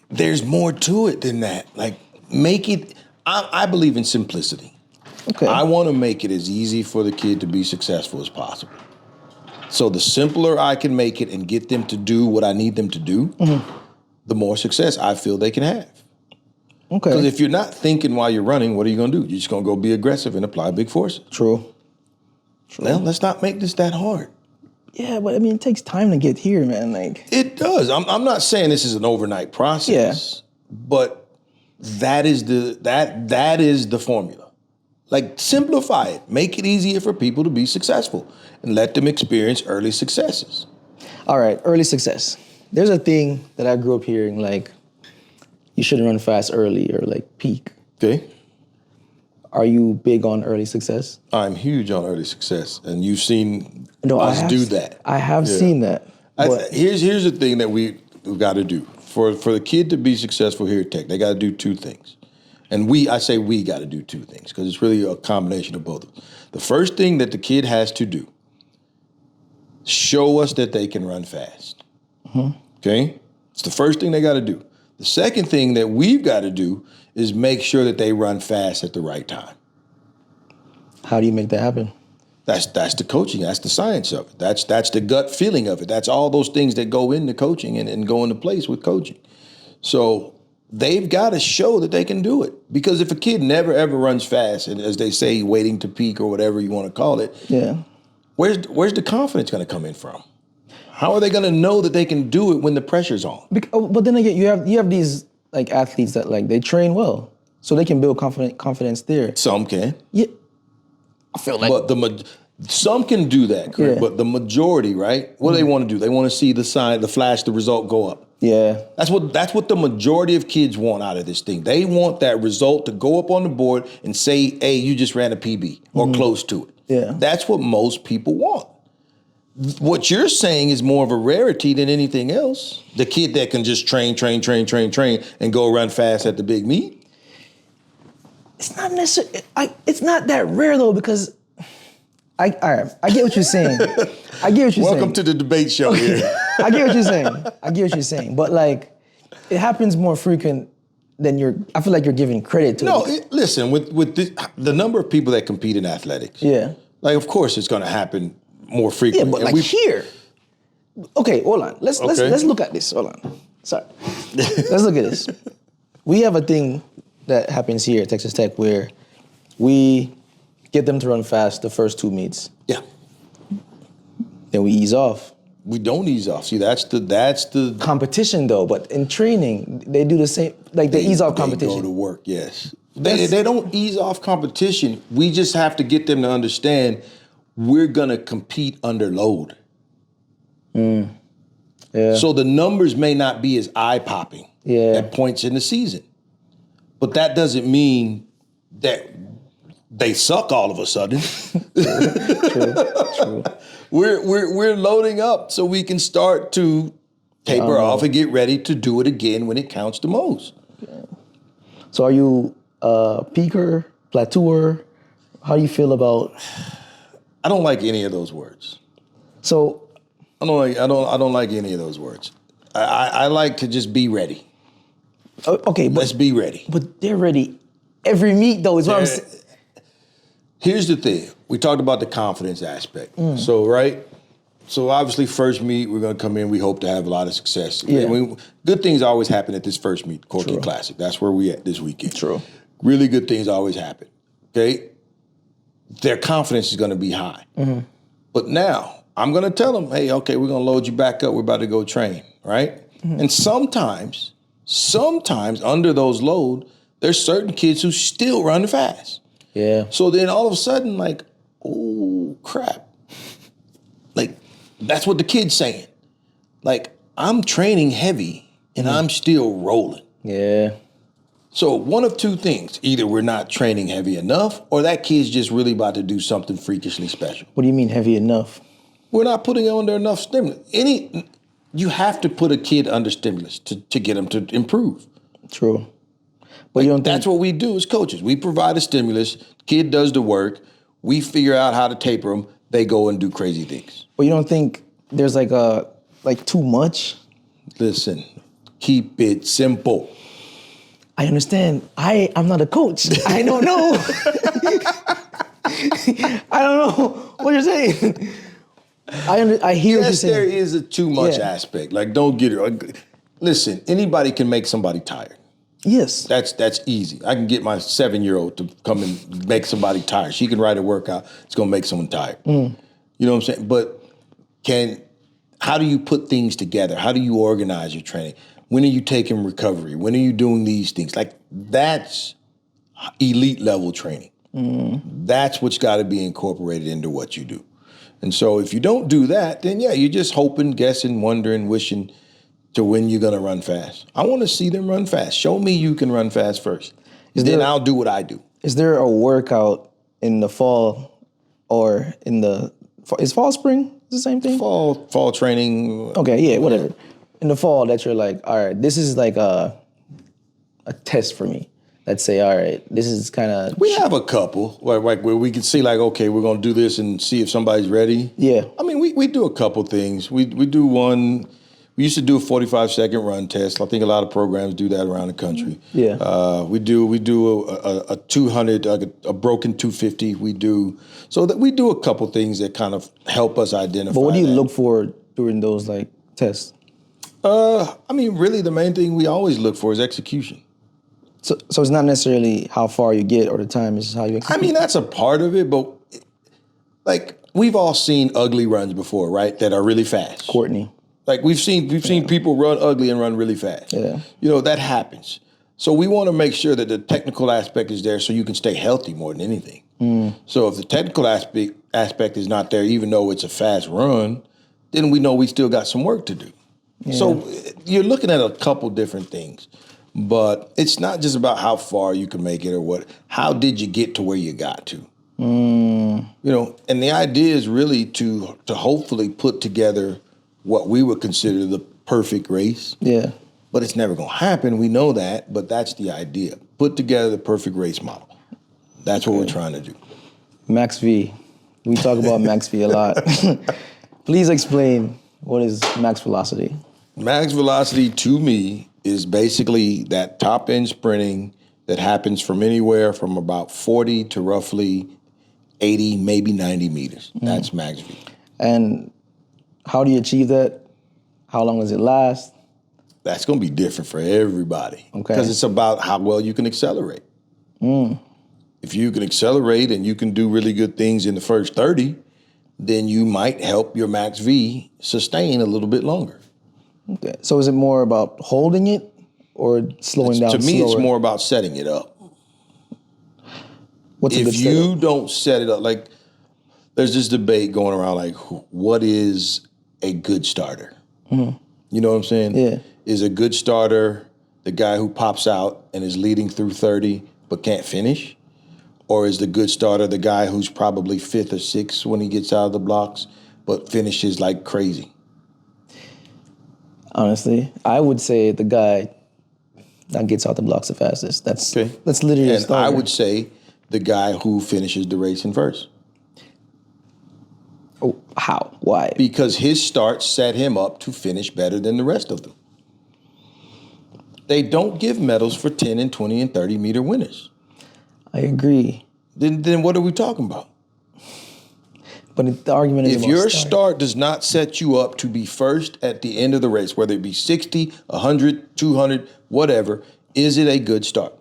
there's more to it than that. Like, make it, I believe in simplicity. Okay. I want to make it as easy for the kid to be successful as possible. So the simpler I can make it and get them to do what I need them to do, the more success I feel they can have. Okay. Because if you're not thinking while you're running, what are you going to do? You're just going to go be aggressive and apply big force. True. Well, let's not make this that hard. Yeah, but I mean, it takes time to get here, man. Like it does. I'm not saying this is an overnight process, but that is the formula. Like simplify it, make it easier for people to be successful, and let them experience early successes. All right, early success. There's a thing that I grew up hearing, like you shouldn't run fast early or like peak. Okay. Are you big on early success? I'm huge on early success, and you've seen us do that. I have seen that. Here's the thing that we've got to do. For the kid to be successful here at Tech, they got to do two things. And I say we got to do two things because it's really a combination of both. The first thing that the kid has to do, show us that they can run fast. Okay? It's the first thing they got to do. The second thing that we've got to do is make sure that they run fast at the right time. How do you make that happen? That's the coaching. That's the science of it. That's the gut feeling of it. That's all those things that go into coaching and go into place with coaching. So they've got to show that they can do it. Because if a kid never, ever runs fast, and as they say, waiting to peak or whatever you want to call it, where's the confidence going to come in from? How are they going to know that they can do it when the pressure's on? But then again, you have these like athletes that like they train well, so they can build confidence there. Some can. Yeah, I feel like. But some can do that, correct? Yeah. But the majority, right? What do they want to do? They want to see the sign, the flash, the result go up. Yeah. That's what the majority of kids want out of this thing. They want that result to go up on the board and say, hey, you just ran a PB or close to it. Yeah. That's what most people want. What you're saying is more of a rarity than anything else. The kid that can just train, and go run fast at the big meet. It's not necessarily. It's not that rare though, because I get what you're saying. I get what you're saying. Welcome to the debate show here. I get what you're saying. But like, it happens more frequent than I feel like you're giving credit to. No, listen. With the number of people that compete in athletics. Yeah. Like, of course, it's going to happen more frequently. Yeah, but like here. Okay, hold on. Let's look at this. Hold on. Sorry. Let's look at this. We have a thing that happens here at Texas Tech where we get them to run fast the first two meets. Yeah. Then we ease off. We don't ease off. See, that's the competition though. But in training, they do the same. Like they ease off competition. They go to work. Yes. They don't ease off competition. We just have to get them to understand we're gonna compete under load. Yeah. So the numbers may not be as eye-popping at points in the season, but that doesn't mean that they suck all of a sudden. True. We're loading up so we can start to taper off and get ready to do it again when it counts the most. Okay. So are you a peaker, plateauer? How do you feel about? I don't like any of those words. So I don't like any of those words. I like to just be ready. Okay, but let's be ready. But they're ready every meet though. Is what I'm saying. Here's the thing. We talked about the confidence aspect. So, right? So, obviously, first meet, we're going to come in. We hope to have a lot of success. Yeah. Good things always happen at this first meet, Corky Classic. That's where we at this weekend. True. Really good things always happen. Okay? Their confidence is going to be high. But now, I'm going to tell them, hey, okay, we're going to load you back up. We're about to go train, right? And sometimes under those load, there's certain kids who still run fast. Yeah. So then all of a sudden, like, oh, crap. Like, that's what the kid's saying. Like, I'm training heavy and I'm still rolling. Yeah. So one of two things. Either we're not training heavy enough or that kid's just really about to do something freakishly special. What do you mean heavy enough? We're not putting under enough stimulus. You have to put a kid under stimulus to get them to improve. True. But you don't think That's what we do as coaches. We provide a stimulus. Kid does the work. We figure out how to taper them. They go and do crazy things. But you don't think there's like too much? Listen, keep it simple. I understand. I'm not a coach. I don't know. I don't know what you're saying. I hear what you're Yes, saying. there is a too much aspect. Like, don't get it. Listen, anybody can make somebody tired. Yes. That's easy. I can get my 7-year-old to come and make somebody tired. She can write a workout. It's going to make someone tired. You know what I'm saying? But how do you put things together? How do you organize your training? When are you taking recovery? When are you doing these things? Like, that's elite level training. That's what's got to be incorporated into what you do. And so if you don't do that, then you're just hoping, guessing, wondering, wishing to when you're going to run fast. I want to see them run fast. Show me you can run fast first. Then I'll do what I do. Is there a workout in the fall or is fall, spring the same thing? Fall training. Okay, yeah, whatever. In the fall that you're like, all right, this is like a test for me. Let's say, all right, this is kind of... We have a couple like where we can see like, okay, we're going to do this and see if somebody's ready. Yeah. I mean, we do a couple things. We do one... We used to do a 45-second run test. I think a lot of programs do that around the country. Yeah. We do a 200, a broken 250. We do a couple things that kind of help us identify. But what do you look for during those like tests? I mean, really, the main thing we always look for is execution. So it's not necessarily how far you get or the time, it's how you execute. I mean, that's a part of it, but like we've all seen ugly runs before, right? That are really fast. Courtney. Like we've seen people run ugly and run really fast. Yeah. You know, that happens. So we want to make sure that the technical aspect is there so you can stay healthy more than anything. So if the technical aspect is not there, even though it's a fast run, then we know we still got some work to do. Yeah. So you're looking at a couple different things, but it's not just about how far you can make it or how did you get to where you got to? You know, and the idea is really to hopefully put together what we would consider the perfect race. Yeah. But it's never going to happen. We know that, but that's the idea. Put together the perfect race model. That's what we're trying to do. Max V. We talk about Max V a lot. Please explain, what is max velocity? Max velocity to me is basically that top end sprinting that happens from anywhere from about 40 to roughly 80, maybe 90 meters. That's max V. And how do you achieve that? How long does it last? That's going to be different for everybody. Okay. Because it's about how well you can accelerate. If you can accelerate and you can do really good things in the first 30, then you might help your max V sustain a little bit longer. Okay. So is it more about holding it or slowing down? To me, it's more about setting it up. What's a good setup? If you don't set it up, like there's this debate going around, like what is a good starter? You know what I'm saying? Yeah. Is a good starter the guy who pops out and is leading through 30 but can't finish? Or is the good starter the guy who's probably 5th or 6th when he gets out of the blocks but finishes like crazy? Honestly, I would say the guy that gets out the blocks the fastest. That's literally a starter. And I would say the guy who finishes the race in first. Oh, how? Why? Because his start set him up to finish better than the rest of them. They don't give medals for 10 and 20 and 30 meter winners. I agree. Then what are we talking about? But the argument is, if your start does not set you up to be first at the end of the race, whether it be 60, 100, 200, whatever, is it a good start?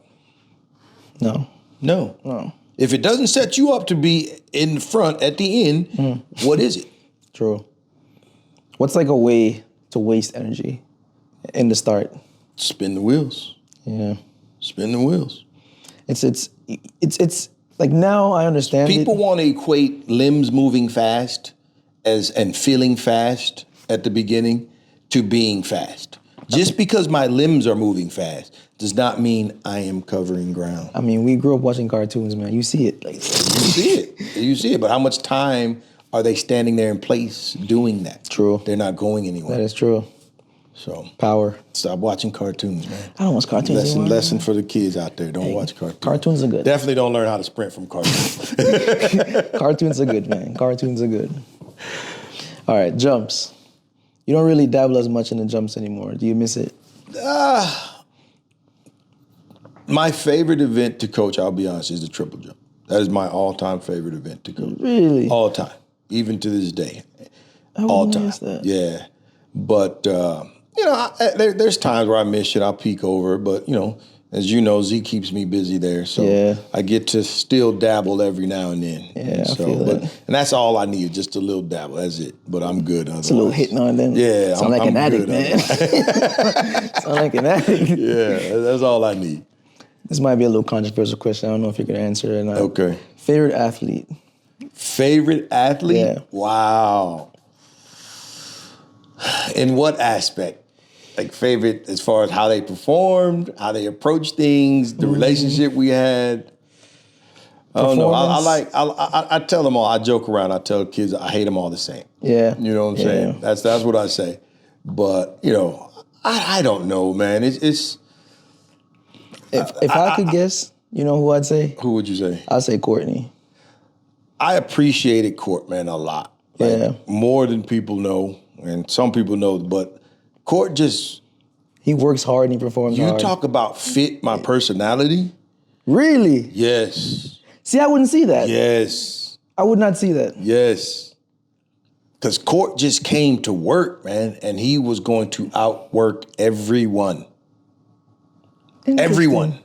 No. No. If it doesn't set you up to be in the front at the end, what is it? True. What's like a way to waste energy? in the start? Spin the wheels. Yeah. Spin the wheels. It's like now I understand. People want to equate limbs moving fast and feeling fast at the beginning to being fast. Just because my limbs are moving fast does not mean I am covering ground. I mean, we grew up watching cartoons, man. You see it. Like, You see it. But how much time are they standing there in place doing that? True. They're not going anywhere. That is true. So power. Stop watching cartoons, man. I don't watch cartoons anymore. Lesson for the kids out there. Don't watch cartoons. Cartoons are good. Definitely don't learn how to sprint from cartoons. Cartoons are good, man. Cartoons are good. All right, jumps. You don't really dabble as much in the jumps anymore. Do you miss it? My favorite event to coach, I'll be honest, is the triple jump. That is my all-time favorite event to coach. Really? All time. Even to this day. All time. That. Yeah. But, there's times where I miss it. I'll peek over. But, as you know, Z keeps me busy there. So I get to still dabble every now and then. Yeah, I feel that. And that's all I need, just a little dabble. That's it. But I'm good otherwise. It's a little hit now and then. Yeah. Sound like an addict, man. Sound like an addict. Yeah, that's all I need. This might be a little controversial question. I don't know if you can answer it or not. Okay. Favorite athlete? Favorite athlete? Yeah. Wow. In what aspect? Like favorite as far as how they performed, how they approached things, the relationship we had. I don't know. I tell them all. I joke around. I tell kids I hate them all the same. Yeah. You know what I'm saying? That's what I say. But I don't know, man. It's. If I could guess, you know who I'd say? Who would you say? I'd say Courtney. I appreciated Court, man, a lot. More than people know, and some people know, but Court he works hard and he performs hard. You talk about fit my personality. Really? Yes. See, I wouldn't see that. Yes. I would not see that. Yes. Because Court just came to work, man, and he was going to outwork everyone. Everyone.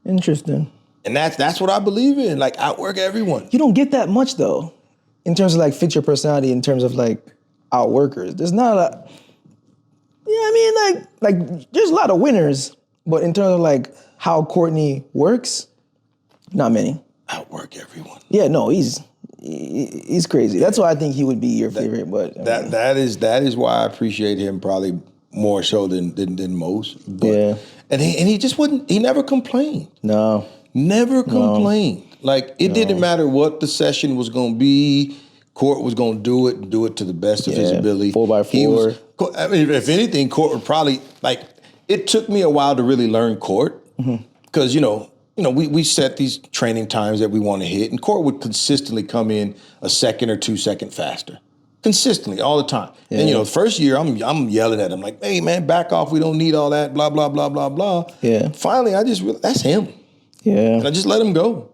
Interesting. And that's what I believe in, like outwork everyone. You don't get that much though, in terms of like fit your personality, in terms of like outworkers. There's not a, like there's a lot of winners, but in terms of like how Courtney works, not many. Outwork everyone. Yeah, no, he's crazy. That's why I think he would be your favorite. But that is why I appreciate him probably more so than most. But, and he just wouldn't. He never complained. No. Never complained. Like, it didn't matter what the session was going to be. Court was going to do it to the best of his ability. 4x4. I mean, if anything, Court would probably, like, it took me a while to really learn Court. Because, we set these training times that we want to hit, and Court would consistently come in a second or 2 seconds faster. Consistently, all the time. Yeah. And, the first year, I'm yelling at him, like, hey, man, back off. We don't need all that, blah, blah, blah, blah, blah. Yeah. Finally, I just realized, that's him. Yeah. And I just let him go.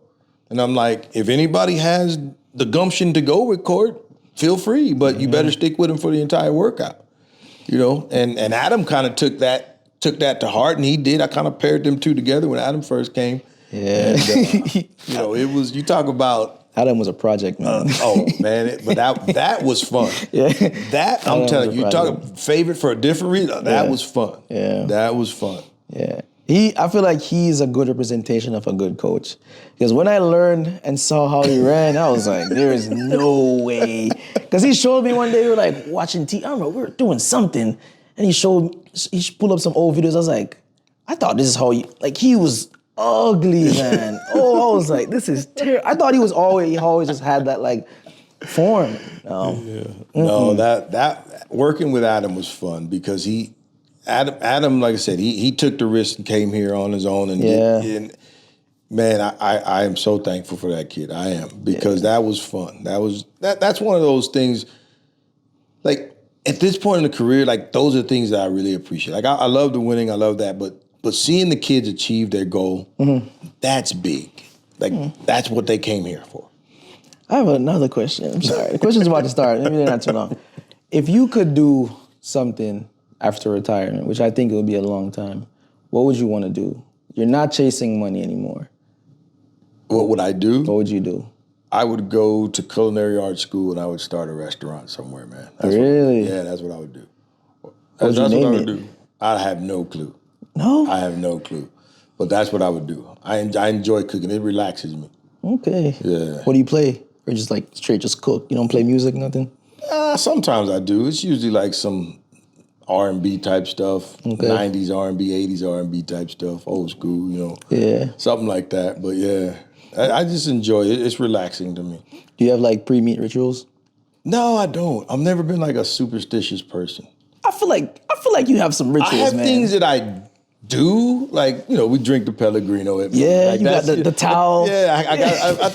And I'm like, if anybody has the gumption to go with Court, feel free, but you better stick with him for the entire workout. And Adam kind of took that to heart, and he did. I kind of paired them two together when Adam first came. Yeah. And, it was, you talk about, Adam was a project, man. But that was fun. Yeah. That, I'm telling you, talk favorite for a different reason, that was fun. Yeah. That was fun. Yeah. I feel like he's a good representation of a good coach. Because when I learned and saw how he ran, I was like, there is no way. Because he showed me one day, we were like watching I don't know, we were doing something. And he pulled up some old videos. I was like, I thought this is how he was ugly, man. I was like, this is terrible. I thought he always just had that like form. No, that working with Adam was fun because Adam, like I said, he took the risk and came here on his own and man, I am so thankful for that kid. I am, because that was fun. That's one of those things, like at this point in the career, like those are things that I really appreciate. Like I love the winning, I love that, but seeing the kids achieve their goal, that's big. Like that's what they came here for. I have another question. I'm sorry. The question's about to start. Maybe they're not too long. If you could do something after retirement, which I think it would be a long time, what would you want to do? You're not chasing money anymore. What would I do? What would you do? I would go to culinary arts school and I would start a restaurant somewhere, man. Really? Yeah, that's what I would do. What would you That's what I name would it? do. I have no clue. No? I have no clue. But that's what I would do. I enjoy cooking. It relaxes me. Okay. Yeah. What do you play? Or just like straight just cook? You don't play music, nothing? Sometimes I do. It's usually like some R&B type stuff, 90s R&B, 80s R&B type stuff, old school, you know. Yeah. Something like that. But yeah, I just enjoy it. It's relaxing to me. Do you have like pre-meat rituals? No, I don't. I've never been like a superstitious person. I feel like you have some rituals, I have man. things that I do, like, you know, we drink the Pellegrino. Yeah, like you got the towel. Yeah,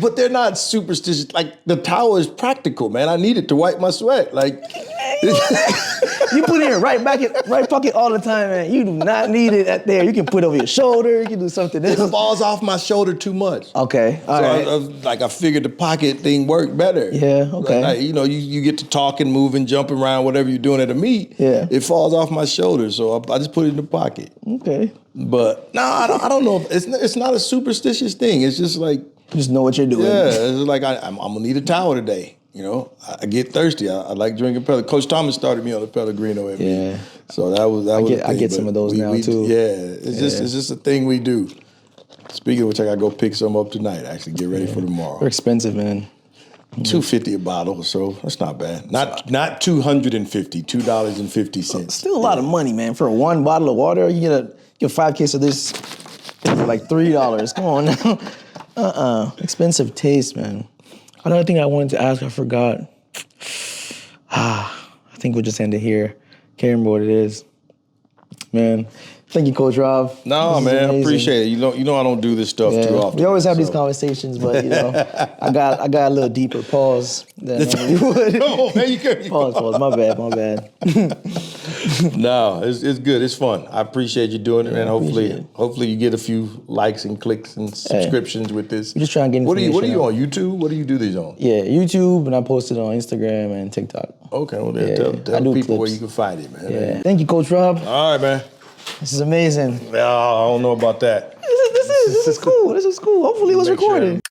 but they're not superstitious. Like, the towel is practical, man. I need it to wipe my sweat. Like, you put it in right pocket all the time, man. You do not need it at there. You can put it over your shoulder. You can do something else. it falls off my shoulder too much. Okay, all right. I figured the pocket thing worked better. Yeah, okay. Like, you know, you get to talking, moving, jumping around, whatever you're doing at a meet. Yeah. It falls off my shoulder, so I just put it in the pocket. Okay. But no, I don't know. It's not a superstitious thing. It's just like, just know what you're doing. yeah, it's like I'm gonna need a towel today. You know, I get thirsty. I like drinking Pellegrino. Coach Thomas started me on the Pellegrino. Yeah. So that was I get some of those now too. Yeah, it's just a thing we do. Speaking of which, I gotta go pick some up tonight. Actually, get ready for tomorrow. They're expensive, man. $2.50 a bottle, so that's not bad. Not $250, $2.50. Still a lot of money, man. For one bottle of water, you get a 5 case of this for like $3. Come on now. Expensive taste, man. Another thing I wanted to ask, I forgot. I think we'll just end it here. Can't remember what it is. Man, thank you, Coach Rob. No, man, I appreciate it. You know I don't do this stuff too often. We always have these conversations, but you know, I got a little deeper pause than you would. Oh, man, you can Pause. My bad. No, it's good. It's fun. I appreciate you doing it, man. Hopefully you get a few likes and clicks and subscriptions with this. We're just trying to get What are you out. on YouTube? What do you do these on? Yeah, YouTube, and I post it on Instagram and TikTok. Okay, well then tell people clips. where you can find it, man. Yeah. Thank you, Coach Rob. All right, man. This is amazing. I don't know about that. This is cool. This is cool. Hopefully it was recorded.